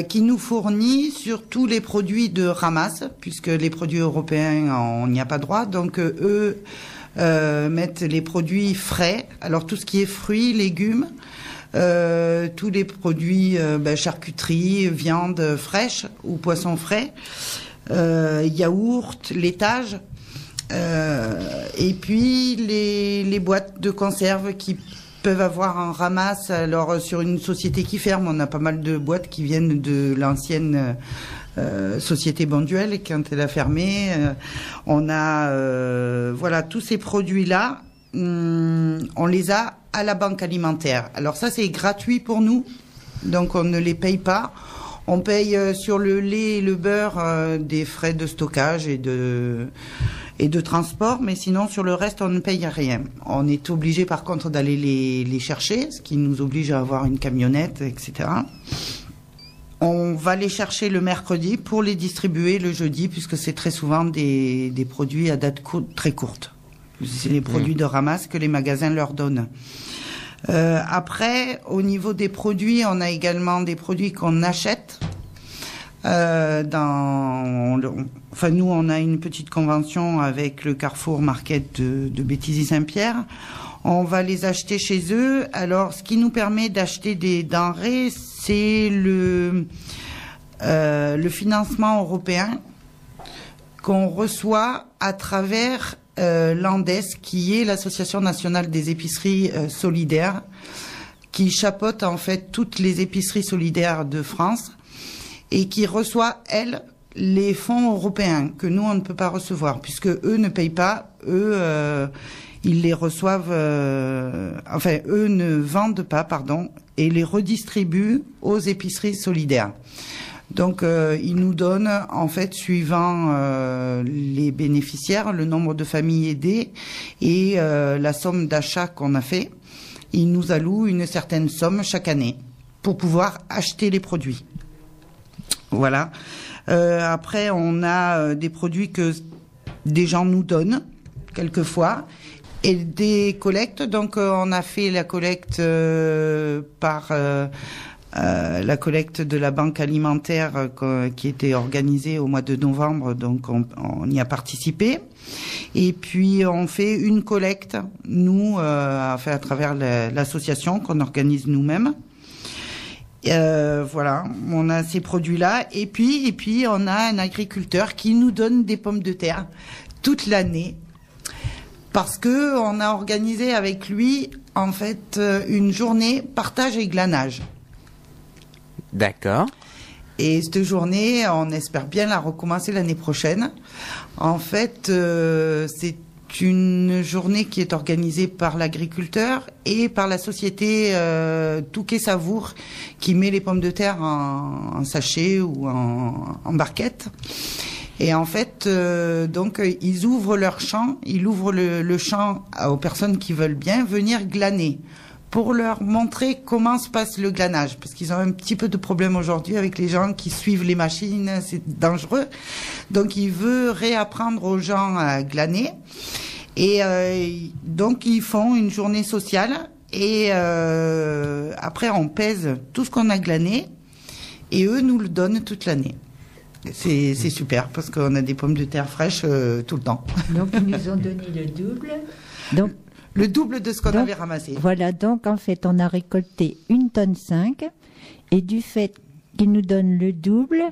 qui nous fournit sur tous les produits de ramasse, puisque les produits européens, on n'y a pas droit. Donc, eux mettent les produits frais. Alors, tout ce qui est fruits, légumes, tous les produits charcuterie, viande fraîche ou poisson frais. Yaourt, laitage, et puis les boîtes de conserve qui peuvent avoir un ramasse. Alors sur une société qui ferme, on a pas mal de boîtes qui viennent de l'ancienne société Bonduelle, et quand elle a fermé, on a tous ces produits-là, on les a à la banque alimentaire. Alors ça, c'est gratuit pour nous, donc on ne les paye pas. On paye sur le lait et le beurre des frais de stockage et de transport, mais sinon sur le reste on ne paye rien. On est obligé par contre d'aller les chercher, ce qui nous oblige à avoir une camionnette, etc. On va les chercher le mercredi pour les distribuer le jeudi, puisque c'est très souvent des produits à date très courte. C'est les produits de ramasse que les magasins leur donnent. Après, au niveau des produits, on a également des produits qu'on achète. Nous, on a une petite convention avec le Carrefour Market de Béthisy-Saint-Pierre. On va les acheter chez eux. Alors, ce qui nous permet d'acheter des denrées, c'est le financement européen qu'on reçoit à travers l'ANDES, qui est l'Association nationale des épiceries solidaires, qui chapeaute en fait toutes les épiceries solidaires de France et qui reçoit, elle, les fonds européens que nous, on ne peut pas recevoir, puisque eux ne payent pas, ils les reçoivent, eux ne vendent pas, et les redistribuent aux épiceries solidaires. Donc, ils nous donnent, en fait, suivant les bénéficiaires, le nombre de familles aidées et la somme d'achat qu'on a fait, ils nous allouent une certaine somme chaque année pour pouvoir acheter les produits. Voilà. Après, on a des produits que des gens nous donnent, quelquefois, et des collectes. Donc, on a fait la collecte par... la collecte de la banque alimentaire qui était organisée au mois de novembre, donc on y a participé. Et puis on fait une collecte, nous, à travers l'association qu'on organise nous-mêmes. Voilà, on a ces produits-là. Et puis on a un agriculteur qui nous donne des pommes de terre toute l'année. Parce que on a organisé avec lui, en fait, une journée partage et glanage. D'accord. Et cette journée, on espère bien la recommencer l'année prochaine. En fait, c'est une journée qui est organisée par l'agriculteur et par la société Touquet Savour, qui met les pommes de terre en sachet ou en barquette. Et en fait, donc, ils ouvrent leur champ, ils ouvrent le champ aux personnes qui veulent bien venir glaner, pour leur montrer comment se passe le glanage, parce qu'ils ont un petit peu de problème aujourd'hui avec les gens qui suivent les machines, c'est dangereux. Donc il veut réapprendre aux gens à glaner, et donc ils font une journée sociale, et après on pèse tout ce qu'on a glané, et eux nous le donnent toute l'année. C'est super, parce qu'on a des pommes de terre fraîches tout le temps. Donc ils nous ont donné le double. Donc le double de ce qu'on avait ramassé. Voilà, donc en fait, on a récolté 1,5 tonne, et du fait qu'ils nous donnent le double,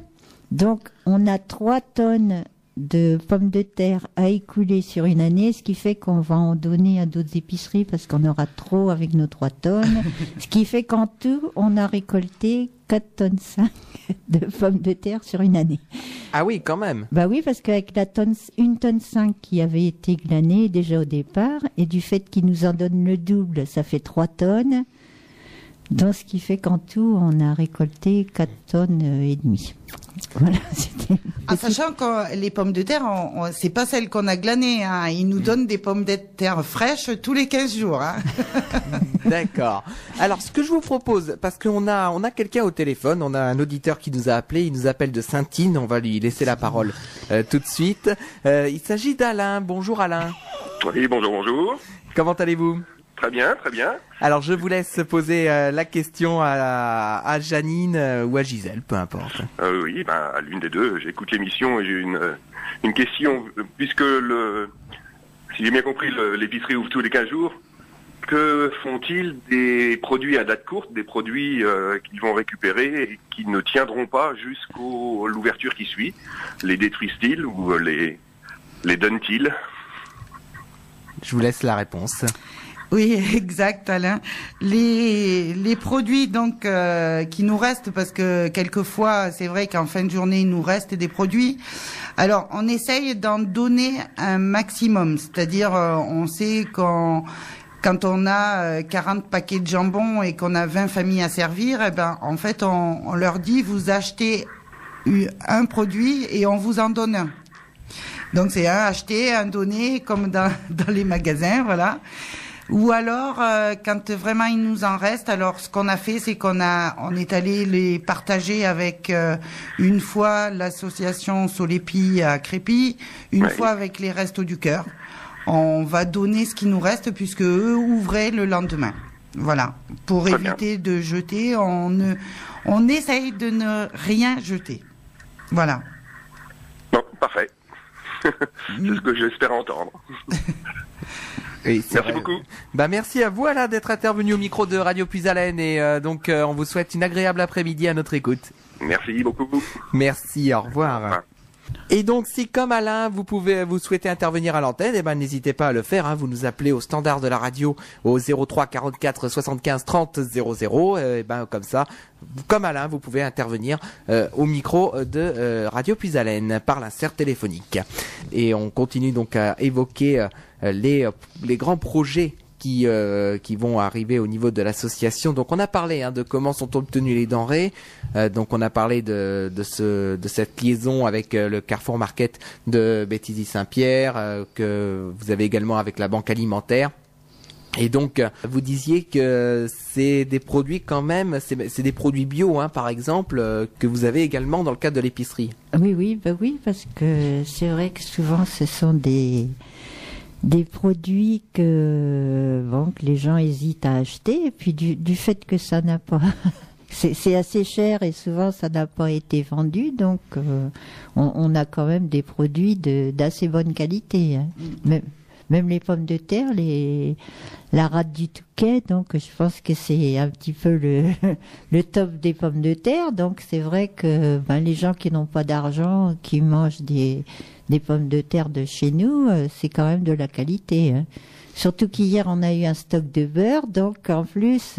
donc on a 3 tonnes de pommes de terre à écouler sur une année, ce qui fait qu'on va en donner à d'autres épiceries parce qu'on aura trop avec nos 3 tonnes. Ce qui fait qu'en tout, on a récolté 4,5 tonnes de pommes de terre sur une année. Ah oui, quand même. Bah oui, parce qu'avec la 1,5 tonne qui avait été glanée déjà au départ, et du fait qu'ils nous en donnent le double, ça fait 3 tonnes. Donc, ce qui fait qu'en tout, on a récolté 4 tonnes et demie. Voilà, en sachant que les pommes de terre, c'est pas celles qu'on a glanées. Hein. Ils nous donnent des pommes de terre fraîches tous les 15 jours. Hein. D'accord. Alors, ce que je vous propose, parce qu'on a quelqu'un au téléphone, on a un auditeur qui nous a appelé, il nous appelle de Saint-Tine, on va lui laisser la parole tout de suite. Il s'agit d'Alain. Bonjour Alain. Oui, bonjour. Comment allez-vous ? Très bien, très bien. Alors, je vous laisse poser la question à Janine ou à Gisèle, peu importe. Oui, à l'une des deux. J'écoute l'émission et j'ai une question. Puisque, si j'ai bien compris, l'épicerie ouvre tous les 15 jours, que font-ils des produits à date courte, des produits qu'ils vont récupérer et qui ne tiendront pas jusqu'à l'ouverture qui suit? Les détruisent-ils ou les donnent-ils? Je vous laisse la réponse. Oui, exact, Alain. Les produits donc qui nous restent, parce que quelquefois c'est vrai qu'en fin de journée il nous reste des produits. Alors on essaye d'en donner un maximum, c'est-à-dire on sait quand on a 40 paquets de jambon et qu'on a 20 familles à servir, eh ben en fait on leur dit vous achetez un produit et on vous en donne un. Donc c'est un acheté, un donné, comme dans les magasins, voilà. Ou alors, quand vraiment il nous en reste, alors ce qu'on a fait, c'est on est allé les partager avec une fois l'association Solépi à Crépy, une fois avec les Restos du Cœur. On va donner ce qui nous reste puisque eux ouvraient le lendemain. Voilà. Pour éviter de jeter, on essaye de ne rien jeter. Voilà. Bon, parfait. C'est ce que j'espère entendre. Oui, merci beaucoup. Merci à vous Alain d'être intervenu au micro de Radio Puisalène et donc on vous souhaite une agréable après-midi à notre écoute. Merci beaucoup. Merci, au revoir. Et donc, si comme Alain, vous souhaitez intervenir à l'antenne, n'hésitez pas à le faire. Vous nous appelez au standard de la radio au 03 44 75 30 00. Comme ça, comme Alain, vous pouvez intervenir au micro de Radio Puisalène par l'insert téléphonique. Et on continue donc à évoquer les grands projets qui vont arriver au niveau de l'association. Donc on a parlé de comment sont obtenues les denrées. Donc on a parlé de cette liaison avec le Carrefour Market de Béthisy-Saint-Pierre que vous avez également avec la banque alimentaire. Et donc vous disiez que c'est des produits quand même, c'est des produits bio par exemple que vous avez également dans le cadre de l'épicerie. Oui, parce que c'est vrai que souvent ce sont des produits que les gens hésitent à acheter, et puis du fait que ça n'a pas c'est assez cher et souvent ça n'a pas été vendu, donc on a quand même des produits d'assez bonne qualité, même les pommes de terre, la rate du Touquet, donc je pense que c'est un petit peu le top des pommes de terre. Donc c'est vrai que les gens qui n'ont pas d'argent, qui mangent des pommes de terre de chez nous, c'est quand même de la qualité. Surtout qu'hier on a eu un stock de beurre, donc en plus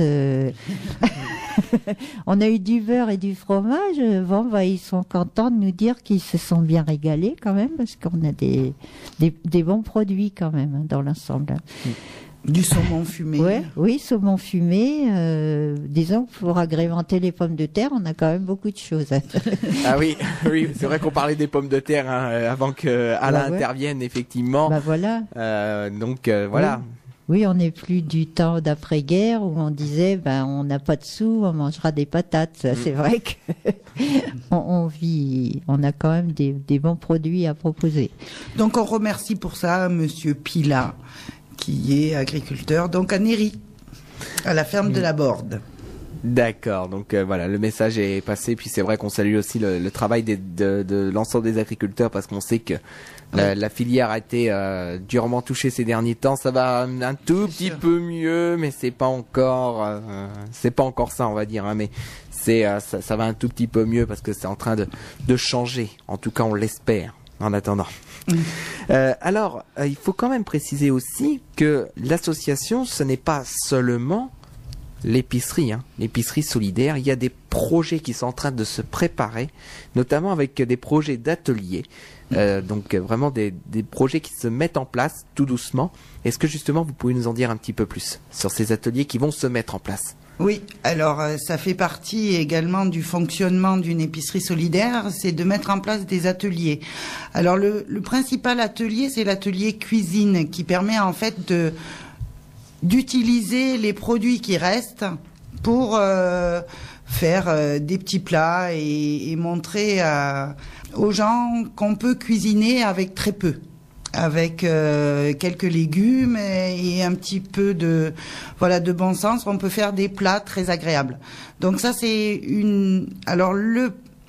on a eu du beurre et du fromage. Ils sont contents de nous dire qu'ils se sont bien régalés quand même, parce qu'on a des bons produits quand même dans l'ensemble. Du saumon fumé. Oui, saumon fumé. Disons que pour agrémenter les pommes de terre, on a quand même beaucoup de choses. Ah oui, c'est vrai qu'on parlait des pommes de terre avant que Alain intervienne, effectivement. Voilà. Voilà. Oui, on n'est plus du temps d'après-guerre où on disait on n'a pas de sous, on mangera des patates. C'est vrai que on a quand même des bons produits à proposer. Donc on remercie pour ça Monsieur Pila, qui est agriculteur, donc à Néry, à la ferme de la Borde. D'accord, donc voilà, le message est passé, puis c'est vrai qu'on salue aussi le travail de l'ensemble des agriculteurs, parce qu'on sait que la filière a été durement touchée ces derniers temps. Ça va un tout petit peu mieux, mais c'est pas encore ça, on va dire, mais ça va un tout petit peu mieux parce que c'est en train de changer. En tout cas, on l'espère. En attendant. Alors, il faut quand même préciser aussi que l'association, ce n'est pas seulement l'épicerie, l'épicerie solidaire. Il y a des projets qui sont en train de se préparer, notamment avec des projets d'ateliers. Donc vraiment des projets qui se mettent en place tout doucement. Est-ce que justement vous pouvez nous en dire un petit peu plus sur ces ateliers qui vont se mettre en place ? Oui, alors ça fait partie également du fonctionnement d'une épicerie solidaire, c'est de mettre en place des ateliers. Alors le principal atelier, c'est l'atelier cuisine qui permet en fait d'utiliser les produits qui restent pour faire des petits plats et montrer aux gens qu'on peut cuisiner avec très peu. Avec quelques légumes et un petit peu de bon sens, on peut faire des plats très agréables. Donc ça c'est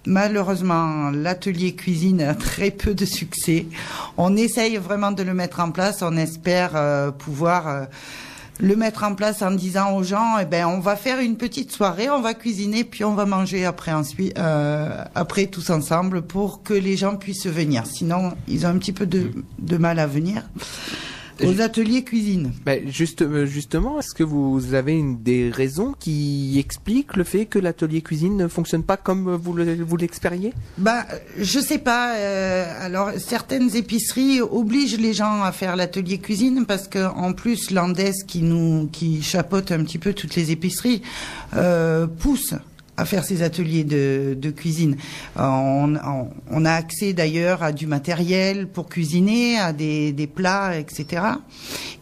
malheureusement l'atelier cuisine a très peu de succès. On essaye vraiment de le mettre en place, on espère pouvoir le mettre en place en disant aux gens, on va faire une petite soirée, on va cuisiner, puis on va manger après tous ensemble pour que les gens puissent venir. Sinon, ils ont un petit peu de mal à venir aux ateliers cuisine. Justement, est-ce que vous avez des raisons qui expliquent le fait que l'atelier cuisine ne fonctionne pas comme vous l'expériez? Je sais pas. Alors, certaines épiceries obligent les gens à faire l'atelier cuisine parce que en plus, Landes qui chapeaute un petit peu toutes les épiceries pousse à faire ces ateliers de cuisine. On a accès d'ailleurs à du matériel pour cuisiner, à des plats, etc.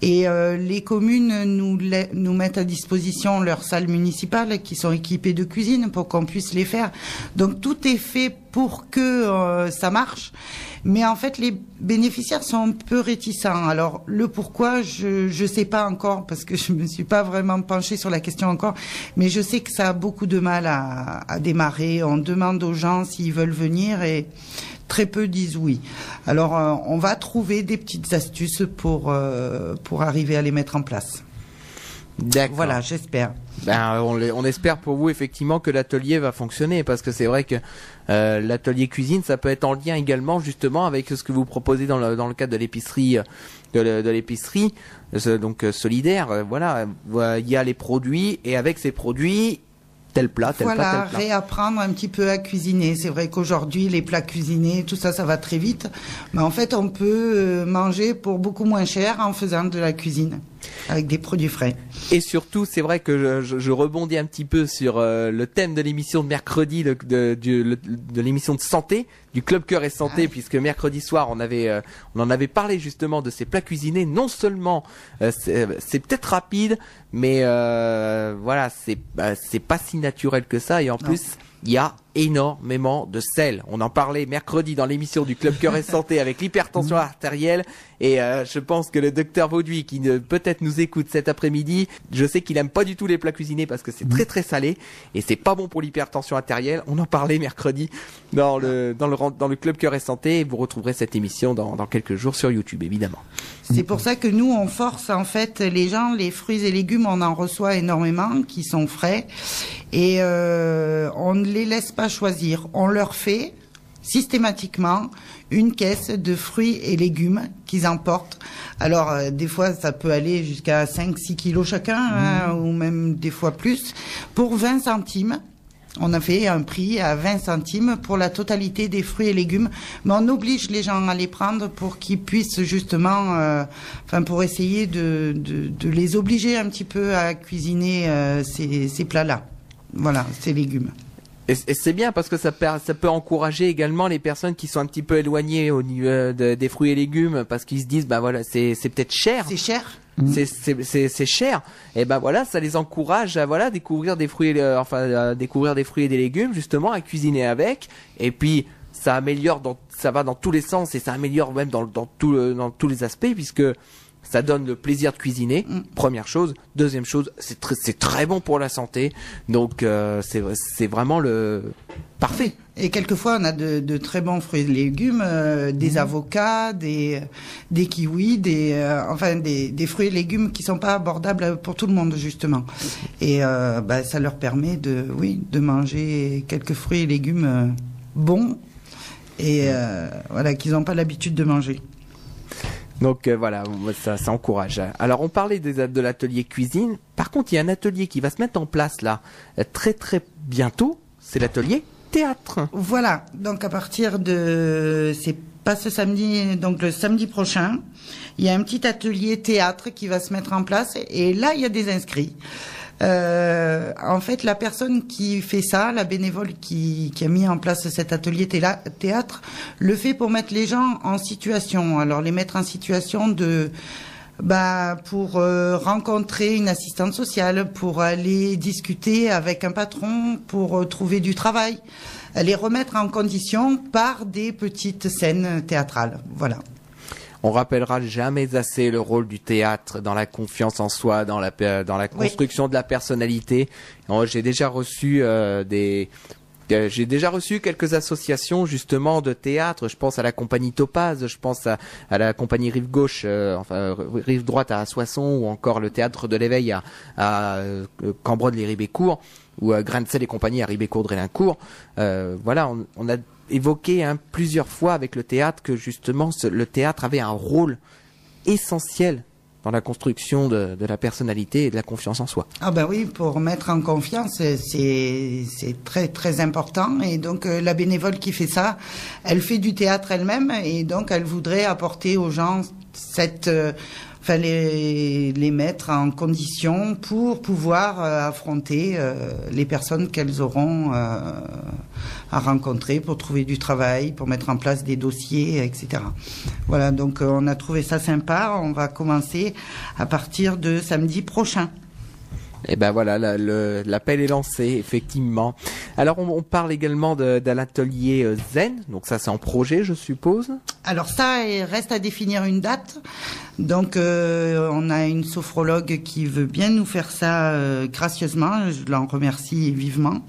Et les communes nous mettent à disposition leurs salles municipales qui sont équipées de cuisine pour qu'on puisse les faire. Donc tout est fait pour que ça marche. Mais en fait, les bénéficiaires sont un peu réticents. Alors, le pourquoi, je sais pas encore, parce que je me suis pas vraiment penchée sur la question encore, mais je sais que ça a beaucoup de mal à démarrer. On demande aux gens s'ils veulent venir et très peu disent oui. Alors, on va trouver des petites astuces pour arriver à les mettre en place. D'accord. Voilà, j'espère. On espère pour vous effectivement que l'atelier va fonctionner, parce que c'est vrai que l'atelier cuisine, ça peut être en lien également justement avec ce que vous proposez dans le cadre de l'épicerie, de l'épicerie donc solidaire. Voilà, il y a les produits et avec ces produits, tel plat, tel plat, tel plat. Réapprendre un petit peu à cuisiner. C'est vrai qu'aujourd'hui, les plats cuisinés, tout ça, ça va très vite. Mais en fait, on peut manger pour beaucoup moins cher en faisant de la cuisine avec des produits frais. Et surtout, c'est vrai que je rebondis un petit peu sur le thème de l'émission de mercredi, de l'émission de santé, du Club Cœur et Santé, puisque mercredi soir, on en avait parlé justement de ces plats cuisinés. Non seulement c'est peut-être rapide, mais voilà, c'est pas si naturel que ça, et en plus, il y a énormément de sel. On en parlait mercredi dans l'émission du Club Cœur et Santé avec l'hypertension artérielle, et je pense que le docteur Vauduit, qui peut-être nous écoute cet après-midi, je sais qu'il aime pas du tout les plats cuisinés parce que c'est très très salé et c'est pas bon pour l'hypertension artérielle. On en parlait mercredi dans le Club Cœur et Santé, et vous retrouverez cette émission dans quelques jours sur YouTube, évidemment. C'est pour ça que nous, on force en fait les gens, les fruits et légumes, on en reçoit énormément qui sont frais, et on ne les laisse pas choisir. On leur fait systématiquement une caisse de fruits et légumes qu'ils emportent. Alors, des fois, ça peut aller jusqu'à 5-6 kilos chacun, ou même des fois plus, pour 20 centimes. On a fait un prix à 20 centimes pour la totalité des fruits et légumes, mais on oblige les gens à les prendre pour qu'ils puissent justement, pour essayer de les obliger un petit peu à cuisiner ces plats-là. Voilà, ces légumes. Et c'est bien parce que ça peut encourager également les personnes qui sont un petit peu éloignées au niveau des fruits et légumes, parce qu'ils se disent voilà, c'est peut-être cher. C'est cher. C'est cher. Et voilà, ça les encourage à découvrir des fruits découvrir des fruits et des légumes justement, à cuisiner avec, et puis ça améliore ça va dans tous les sens, et ça améliore même dans tous les aspects, puisque ça donne le plaisir de cuisiner, première chose. Deuxième chose, c'est très bon pour la santé. Donc c'est vraiment le parfait. Et quelquefois, on a de très bons fruits et légumes, des avocats, des kiwis, des fruits et légumes qui sont pas abordables pour tout le monde, justement. Et ça leur permet de manger quelques fruits et légumes bons, et qu'ils n'ont pas l'habitude de manger. Donc voilà, ça encourage. Alors on parlait de l'atelier cuisine. Par contre, il y a un atelier qui va se mettre en place là très très bientôt. C'est l'atelier théâtre. Voilà. Donc à partir c'est pas ce samedi, donc le samedi prochain, il y a un petit atelier théâtre qui va se mettre en place. Et là, il y a des inscrits. En fait, la personne qui fait ça, la bénévole qui a mis en place cet atelier théâtre, le fait pour mettre les gens en situation. Alors, les mettre en situation pour rencontrer une assistante sociale, pour aller discuter avec un patron, pour trouver du travail. Les remettre en condition par des petites scènes théâtrales. Voilà. On rappellera jamais assez le rôle du théâtre dans la confiance en soi, dans la construction de la personnalité. J'ai déjà reçu quelques associations justement de théâtre. Je pense à la compagnie Topaz, je pense à la compagnie Rive Gauche, Rive Droite à Soissons, ou encore le théâtre de l'éveil à Cambronne-les-Ribécourt, ou à Grain de Sel et compagnie à Ribécourt-Drélincourt. Voilà, on a évoqué plusieurs fois avec le théâtre que justement le théâtre avait un rôle essentiel dans la construction de la personnalité et de la confiance en soi. Ah ben oui, pour mettre en confiance, c'est très très important. Et donc la bénévole qui fait ça, elle fait du théâtre elle-même, et donc elle voudrait apporter aux gens les mettre en condition pour pouvoir affronter les personnes qu'elles auront à rencontrer pour trouver du travail, pour mettre en place des dossiers, etc. Voilà, donc on a trouvé ça sympa. On va commencer à partir de samedi prochain. Et ben voilà, l'appel est lancé, effectivement. Alors on parle également de l'atelier Zen, donc ça c'est en projet, je suppose. Alors ça, il reste à définir une date. Donc on a une sophrologue qui veut bien nous faire ça gracieusement, je l'en remercie vivement.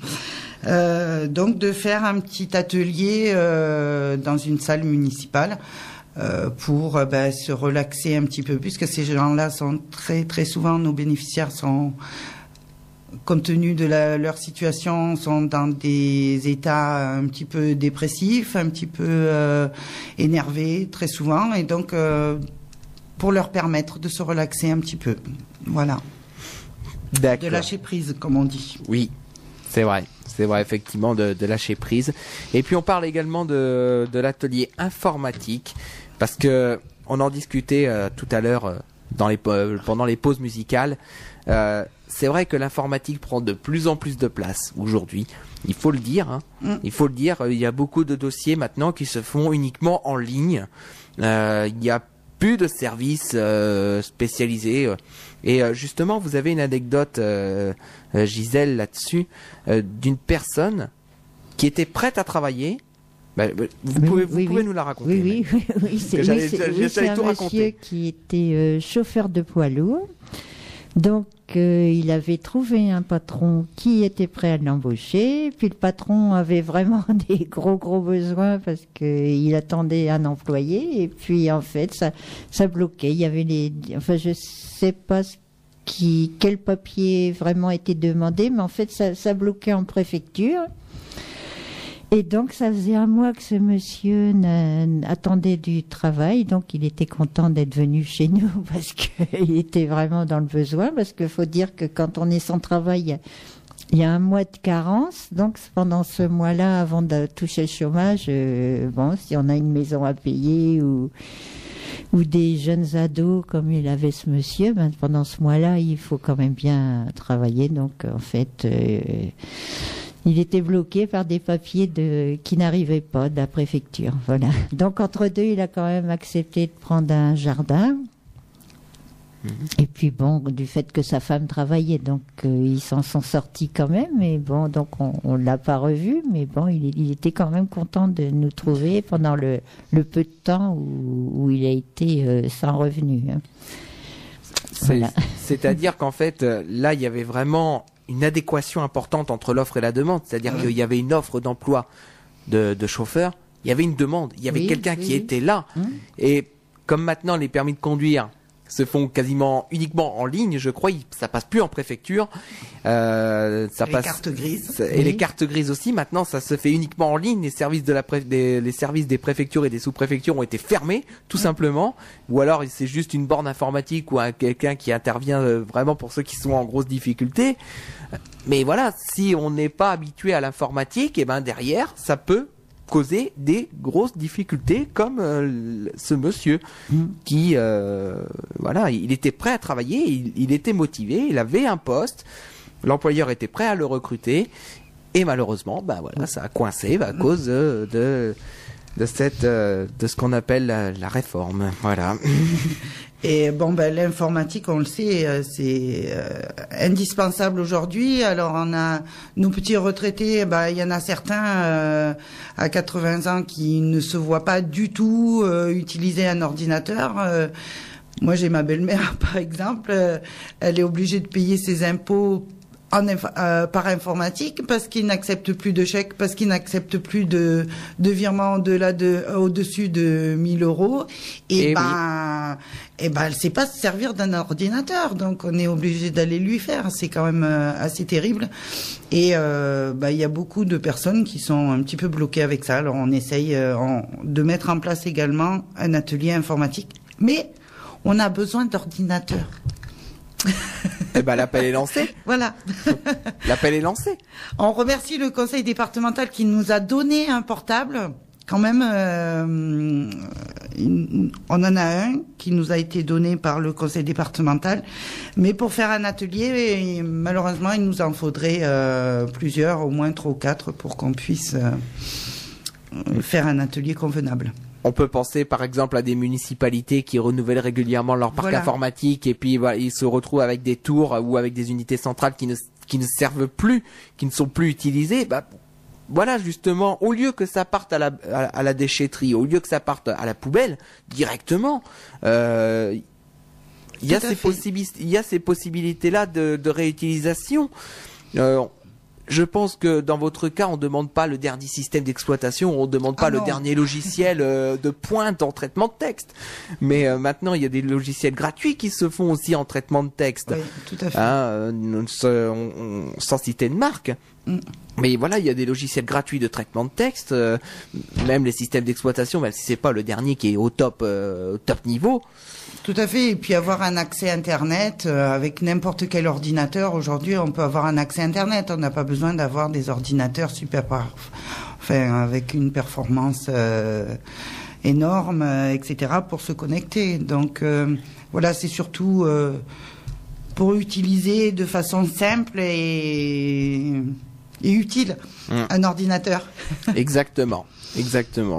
Donc de faire un petit atelier dans une salle municipale. Pour se relaxer un petit peu, puisque ces gens-là sont très très souvent, nos bénéficiaires sont, compte tenu de leur situation, sont dans des états un petit peu dépressifs, un petit peu énervés très souvent, et donc pour leur permettre de se relaxer un petit peu, voilà. D'accord. De lâcher prise, comme on dit. Oui, c'est vrai effectivement de lâcher prise. Et puis on parle également de l'atelier informatique, parce que on en discutait tout à l'heure pendant les pauses musicales. C'est vrai que l'informatique prend de plus en plus de place aujourd'hui. Il faut le dire. Il faut le dire. Il y a beaucoup de dossiers maintenant qui se font uniquement en ligne. Il y a plus de services spécialisés. Et justement, vous avez une anecdote, Gisèle, là-dessus, d'une personne qui était prête à travailler. Vous pouvez nous la raconter. Oui, c'est un monsieur qui était chauffeur de poids lourd. Donc, il avait trouvé un patron qui était prêt à l'embaucher. Puis le patron avait vraiment des gros besoins parce qu'il attendait un employé. Et puis, en fait, ça bloquait. Il y avait je sais pas quel papier vraiment était demandé, mais en fait, ça bloquait en préfecture. Et donc, ça faisait un mois que ce monsieur attendait du travail. Donc, il était content d'être venu chez nous parce qu'il était vraiment dans le besoin. Parce qu'il faut dire que quand on est sans travail, il y a un mois de carence. Donc, pendant ce mois-là, avant de toucher le chômage, si on a une maison à payer ou des jeunes ados comme il avait ce monsieur, pendant ce mois-là, il faut quand même bien travailler. Donc, en fait... il était bloqué par des papiers qui n'arrivaient pas de la préfecture. Voilà. Donc, entre deux, il a quand même accepté de prendre un jardin. Et puis, du fait que sa femme travaillait, donc ils s'en sont sortis quand même. Mais donc on l'a pas revu. Mais il était quand même content de nous trouver pendant le peu de temps où il a été sans revenu. Voilà. C'est-à-dire qu'en fait, là, il y avait vraiment une adéquation importante entre l'offre et la demande. C'est-à-dire qu'il y avait une offre d'emploi de chauffeur, il y avait une demande, il y avait quelqu'un qui était là. Et comme maintenant les permis de conduire se font quasiment uniquement en ligne, je crois, ça passe plus en préfecture. Les cartes grises. Et les cartes grises aussi, maintenant, ça se fait uniquement en ligne. Les services les services des préfectures et des sous-préfectures ont été fermés, tout simplement. Ou alors, c'est juste une borne informatique ou quelqu'un qui intervient vraiment pour ceux qui sont en grosse difficulté. Mais voilà, si on n'est pas habitué à l'informatique, derrière, ça peut causer des grosses difficultés, comme ce monsieur qui il était prêt à travailler, il était motivé, il avait un poste, L'employeur était prêt à le recruter et malheureusement, voilà, ça a coincé à cause de ce qu'on appelle la réforme. Voilà. Et l'informatique, on le sait, c'est indispensable aujourd'hui. Alors on a nos petits retraités, il y en a certains à 80 ans qui ne se voient pas du tout utiliser un ordinateur. Moi, j'ai ma belle-mère, par exemple, elle est obligée de payer ses impôts par informatique parce qu'ils n'acceptent plus de chèques, parce qu'ils n'acceptent plus de virements au-dessus de 1000 euros. Et elle sait pas se servir d'un ordinateur, donc on est obligé d'aller lui faire. C'est quand même assez terrible. Et il y a beaucoup de personnes qui sont un petit peu bloquées avec ça. Alors on essaye de mettre en place également un atelier informatique, mais on a besoin d'ordinateurs. L'appel est lancé. Voilà. L'appel est lancé. On remercie le conseil départemental qui nous a donné un portable. Quand même, on en a un qui nous a été donné par le conseil départemental. Mais pour faire un atelier, malheureusement, il nous en faudrait plusieurs, au moins 3 ou 4, pour qu'on puisse faire un atelier convenable. On peut penser par exemple à des municipalités qui renouvellent régulièrement leur parc informatique et puis ils se retrouvent avec des tours ou avec des unités centrales qui ne servent plus, qui ne sont plus utilisées. Voilà, justement, au lieu que ça parte à la déchetterie, au lieu que ça parte à la poubelle directement, il y a ces possibilités-là de réutilisation. Je pense que dans votre cas, on ne demande pas le dernier système d'exploitation, on ne demande pas le dernier logiciel de pointe en traitement de texte. Mais maintenant, il y a des logiciels gratuits qui se font aussi en traitement de texte. Oui, tout à fait. Sans citer de marque. Mais voilà, il y a des logiciels gratuits de traitement de texte, même les systèmes d'exploitation, même si c'est pas le dernier qui est au top niveau. Tout à fait, et puis avoir un accès Internet avec n'importe quel ordinateur. Aujourd'hui, on peut avoir un accès Internet. On n'a pas besoin d'avoir des ordinateurs avec une performance énorme, etc. pour se connecter. Donc voilà, c'est surtout pour utiliser de façon simple et utile un ordinateur. Exactement.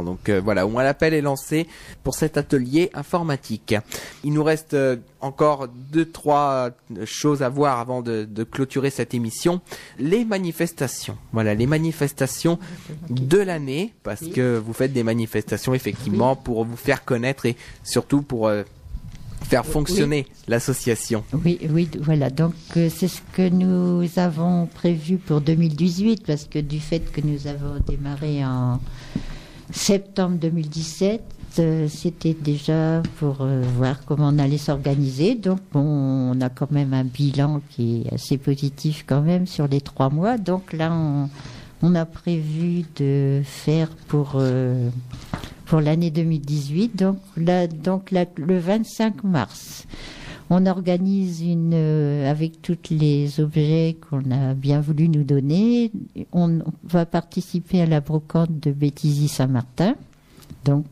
Donc voilà, au moins l'appel est lancé pour cet atelier informatique. Il nous reste encore 2-3 choses à voir avant de clôturer cette émission. Les manifestations. Voilà, les manifestations de l'année, parce que vous faites des manifestations effectivement pour vous faire connaître et surtout pour faire fonctionner l'association. Oui, voilà. Donc c'est ce que nous avons prévu pour 2018, parce que du fait que nous avons démarré en septembre 2017, c'était déjà pour voir comment on allait s'organiser. Donc on a quand même un bilan qui est assez positif quand même sur les 3 mois. Donc là, on a prévu de faire pour l'année 2018, donc le 25 mars, on organise avec tous les objets qu'on a bien voulu nous donner, on va participer à la brocante de Béthisy-Saint-Martin, donc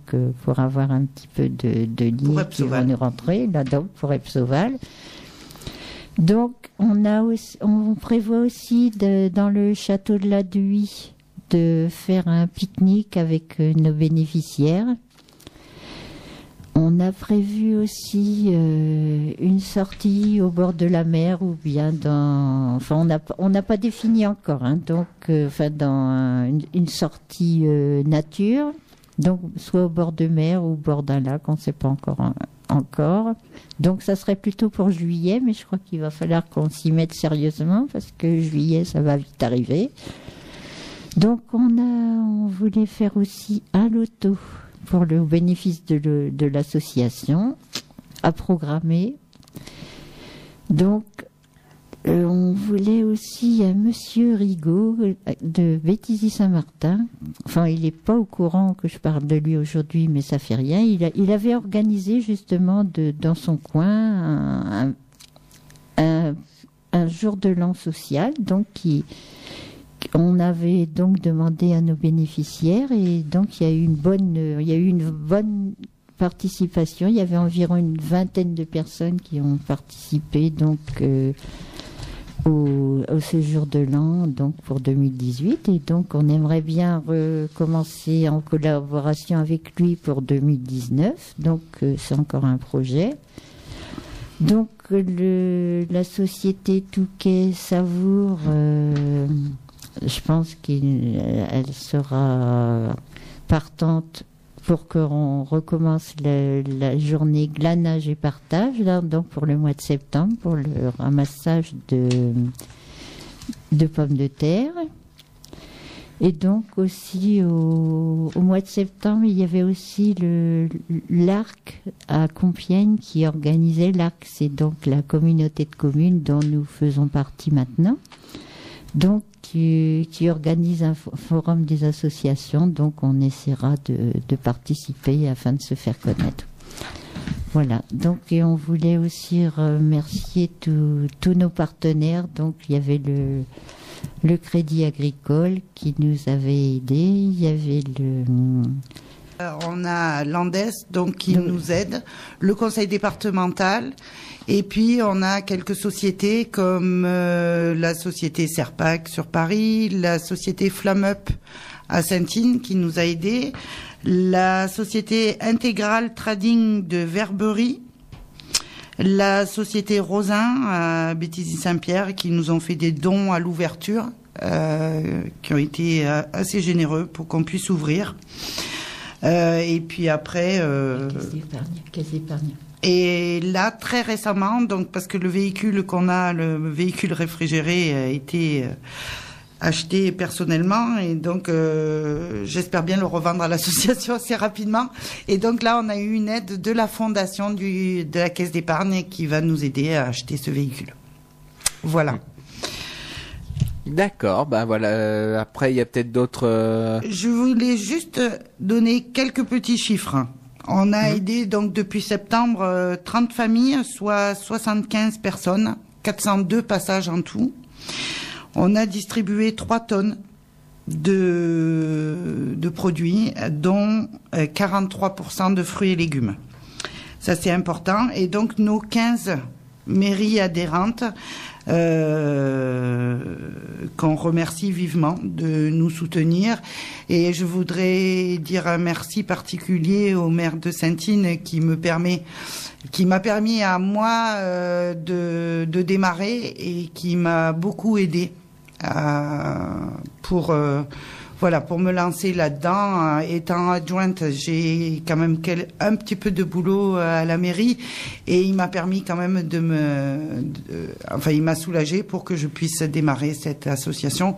pour avoir un petit peu de lits qui vont nous rentrer, là donc pour Epsoval. Donc on prévoit aussi dans le château de la Duy de faire un pique-nique avec nos bénéficiaires. On a prévu aussi une sortie au bord de la mer ou bien on n'a pas défini encore, donc dans une sortie nature, donc soit au bord de mer ou au bord d'un lac, on ne sait pas encore. Donc ça serait plutôt pour juillet, mais je crois qu'il va falloir qu'on s'y mette sérieusement parce que juillet ça va vite arriver. Donc on voulait faire aussi un loto pour le bénéfice de l'association à programmer. Donc on voulait aussi un monsieur Rigaud de Béthisy-Saint-Martin. Enfin, il n'est pas au courant que je parle de lui aujourd'hui, mais ça fait rien. Il avait organisé justement dans son coin un jour de l'an social, donc on avait donc demandé à nos bénéficiaires et donc il y a eu une bonne participation. Il y avait environ une 20aine de personnes qui ont participé donc au au séjour de l'an, donc pour 2018. Et donc, on aimerait bien recommencer en collaboration avec lui pour 2019. Donc, c'est encore un projet. Donc, la société Touquet Savour, je pense qu'elle sera partante pour qu'on recommence la journée glanage et partage, là, donc pour le mois de septembre, pour le ramassage de pommes de terre. Et donc aussi au mois de septembre, il y avait aussi l'Arc à Compiègne qui organisait l'Arc, c'est donc la communauté de communes dont nous faisons partie maintenant. Donc qui organise un forum des associations, donc on essaiera de participer afin de se faire connaître. Voilà, donc et on voulait aussi remercier tous nos partenaires, donc il y avait le Crédit Agricole qui nous avait aidés, il y avait on a l'Andes donc qui nous aide, le conseil départemental, et puis on a quelques sociétés comme la société Serpac sur Paris, la société Flamup à Saint-Ine qui nous a aidés, la société Intégrale Trading de Verberie, la société Rosin à Béthisy-Saint-Pierre qui nous ont fait des dons à l'ouverture, qui ont été assez généreux pour qu'on puisse ouvrir. Et puis après, Caisse d'épargne. Et là, très récemment, donc parce que le véhicule qu'on a, le véhicule réfrigéré, a été acheté personnellement, et donc j'espère bien le revendre à l'association assez rapidement. Et donc là, on a eu une aide de la fondation de la Caisse d'épargne qui va nous aider à acheter ce véhicule. Voilà. D'accord, ben voilà. Après, il y a peut-être d'autres. Je voulais juste donner quelques petits chiffres. On a aidé donc depuis septembre 30 familles, soit 75 personnes, 402 passages en tout. On a distribué 3 tonnes de produits, dont 43% de fruits et légumes. Ça, c'est important. Et donc, nos 15 mairies adhérentes, qu'on remercie vivement de nous soutenir. Et je voudrais dire un merci particulier au maire de Saint-Ine qui m'a permis à moi de démarrer et qui m'a beaucoup aidé pour me lancer là-dedans. Étant adjointe, j'ai quand même un petit peu de boulot à la mairie, et il m'a permis quand même il m'a soulagé pour que je puisse démarrer cette association,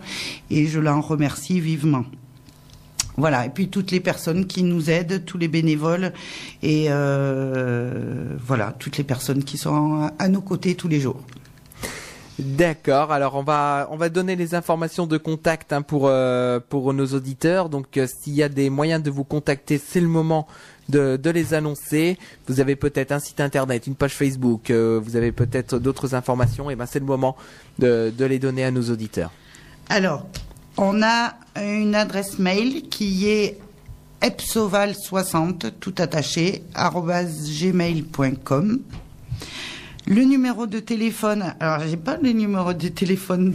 et je l'en remercie vivement. Voilà, et puis toutes les personnes qui nous aident, tous les bénévoles, et toutes les personnes qui sont à nos côtés tous les jours. D'accord. Alors on va donner les informations de contact pour nos auditeurs. Donc s'il y a des moyens de vous contacter, c'est le moment de les annoncer. Vous avez peut-être un site internet, une page Facebook, vous avez peut-être d'autres informations. Et ben c'est le moment de les donner à nos auditeurs. Alors, on a une adresse mail qui est epsoval60 tout attaché @gmail.com. Le numéro de téléphone, alors j'ai pas le numéro de téléphone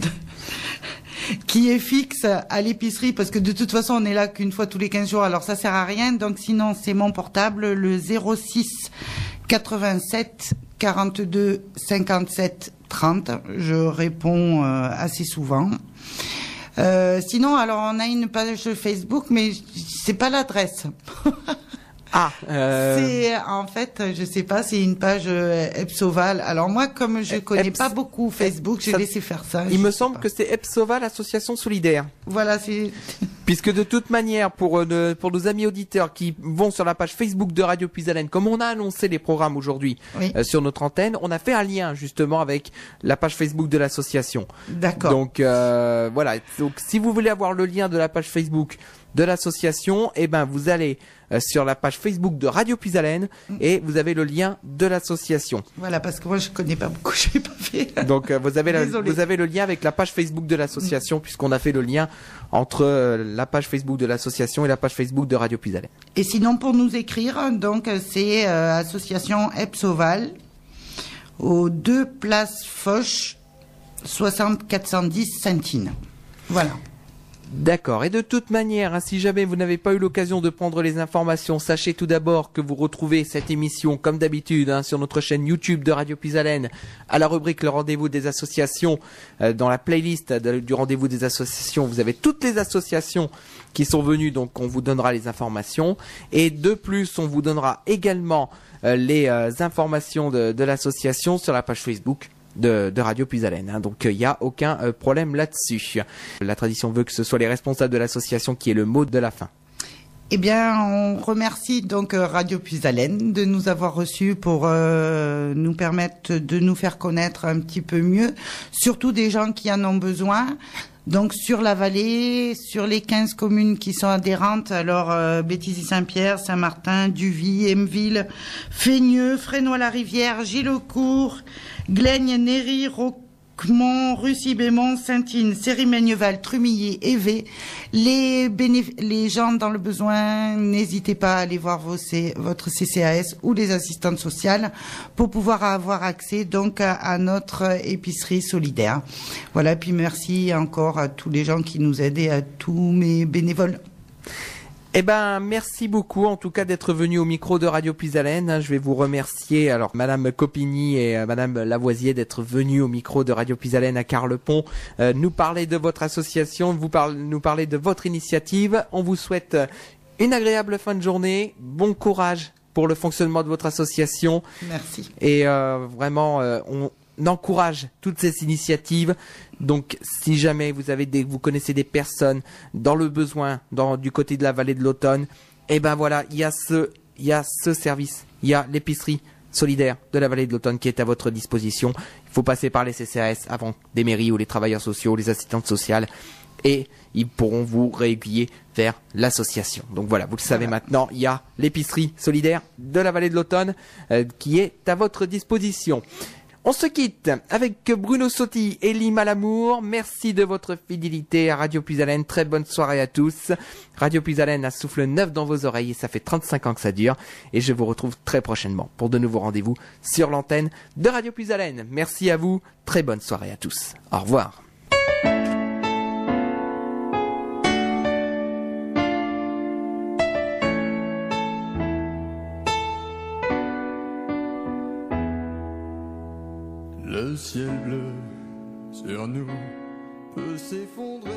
qui est fixe à l'épicerie, parce que de toute façon on est là qu'une fois tous les 15 jours, alors ça sert à rien. Donc sinon c'est mon portable, le 06 87 42 57 30. Je réponds assez souvent. Sinon, alors on a une page Facebook, mais c'est pas l'adresse. C'est en fait, je sais pas, c'est une page Epsoval. Alors moi, comme je connais pas beaucoup Facebook, j'ai laissé faire ça. Il me semble que c'est Epsoval Association Solidaire. Voilà, c'est. Puisque de toute manière, pour nos amis auditeurs qui vont sur la page Facebook de Radio Puisalène, comme on a annoncé les programmes aujourd'hui sur notre antenne, on a fait un lien justement avec la page Facebook de l'association. D'accord. Donc voilà. Donc si vous voulez avoir le lien de la page Facebook de l'association, eh ben vous allez sur la page Facebook de Radio Puisalène et vous avez le lien de l'association. Voilà, parce que moi je connais pas beaucoup, je l'ai pas fait. Donc vous avez le lien avec la page Facebook de l'association, puisqu'on a fait le lien entre la page Facebook de l'association et la page Facebook de Radio Puisalène. Et sinon pour nous écrire, donc c'est association Epsoval aux 2 places Foch 60 410 Saint-Tine. Voilà. D'accord. Et de toute manière, hein, si jamais vous n'avez pas eu l'occasion de prendre les informations, sachez tout d'abord que vous retrouvez cette émission, comme d'habitude, hein, sur notre chaîne YouTube de Radio Puisalène, à la rubrique Le Rendez-vous des associations. Dans la playlist du Rendez-vous des associations, vous avez toutes les associations qui sont venues, donc on vous donnera les informations. Et de plus, on vous donnera également les informations de l'association sur la page Facebook de Radio Puisalène, hein. Donc il n'y a aucun problème là-dessus. La tradition veut que ce soit les responsables de l'association qui aient le mot de la fin. Eh bien, on remercie donc Radio Puisalène de nous avoir reçus pour nous permettre de nous faire connaître un petit peu mieux, surtout des gens qui en ont besoin. Donc sur la vallée, sur les 15 communes qui sont adhérentes, alors Béthisy-Saint-Pierre, Saint-Martin, Duvy, Aimeville, Feigneux, Fresnoy-la-Rivière, Gilaucourt, Glaigne, Néry, Roquemont, Russy-Bémont, Saint-Tine, Séry-Megneval, Trumilly, Évé. Les gens dans le besoin, n'hésitez pas à aller voir votre CCAS ou les assistantes sociales pour pouvoir avoir accès donc à notre épicerie solidaire. Voilà, puis merci encore à tous les gens qui nous aident et à tous mes bénévoles. Eh ben, merci beaucoup, en tout cas, d'être venu au micro de Radio Puisalène. Je vais vous remercier, alors, Madame Copigny et Madame Lavoisier d'être venues au micro de Radio Puisalène à Carlepont, nous parler de votre association, nous parler de votre initiative. On vous souhaite une agréable fin de journée, bon courage pour le fonctionnement de votre association. Merci. Et vraiment, on encourage toutes ces initiatives. Donc, si jamais vous connaissez des personnes dans le besoin, du côté de la vallée de l'Automne, eh ben voilà, il y a ce service, il y a l'épicerie solidaire de la vallée de l'Automne qui est à votre disposition. Il faut passer par les CCAS avant des mairies ou les travailleurs sociaux, les assistantes sociales, et ils pourront vous réaiguiller vers l'association. Donc voilà, vous le savez maintenant, il y a l'épicerie solidaire de la vallée de l'Automne qui est à votre disposition. On se quitte avec Bruno Sotti et Lima Lamour. Merci de votre fidélité à Radio Puisalène. Très bonne soirée à tous. Radio Puisalène a souffle neuf dans vos oreilles et ça fait 35 ans que ça dure. Et je vous retrouve très prochainement pour de nouveaux rendez-vous sur l'antenne de Radio Puisalène. Merci à vous. Très bonne soirée à tous. Au revoir. Le ciel bleu sur nous peut s'effondrer.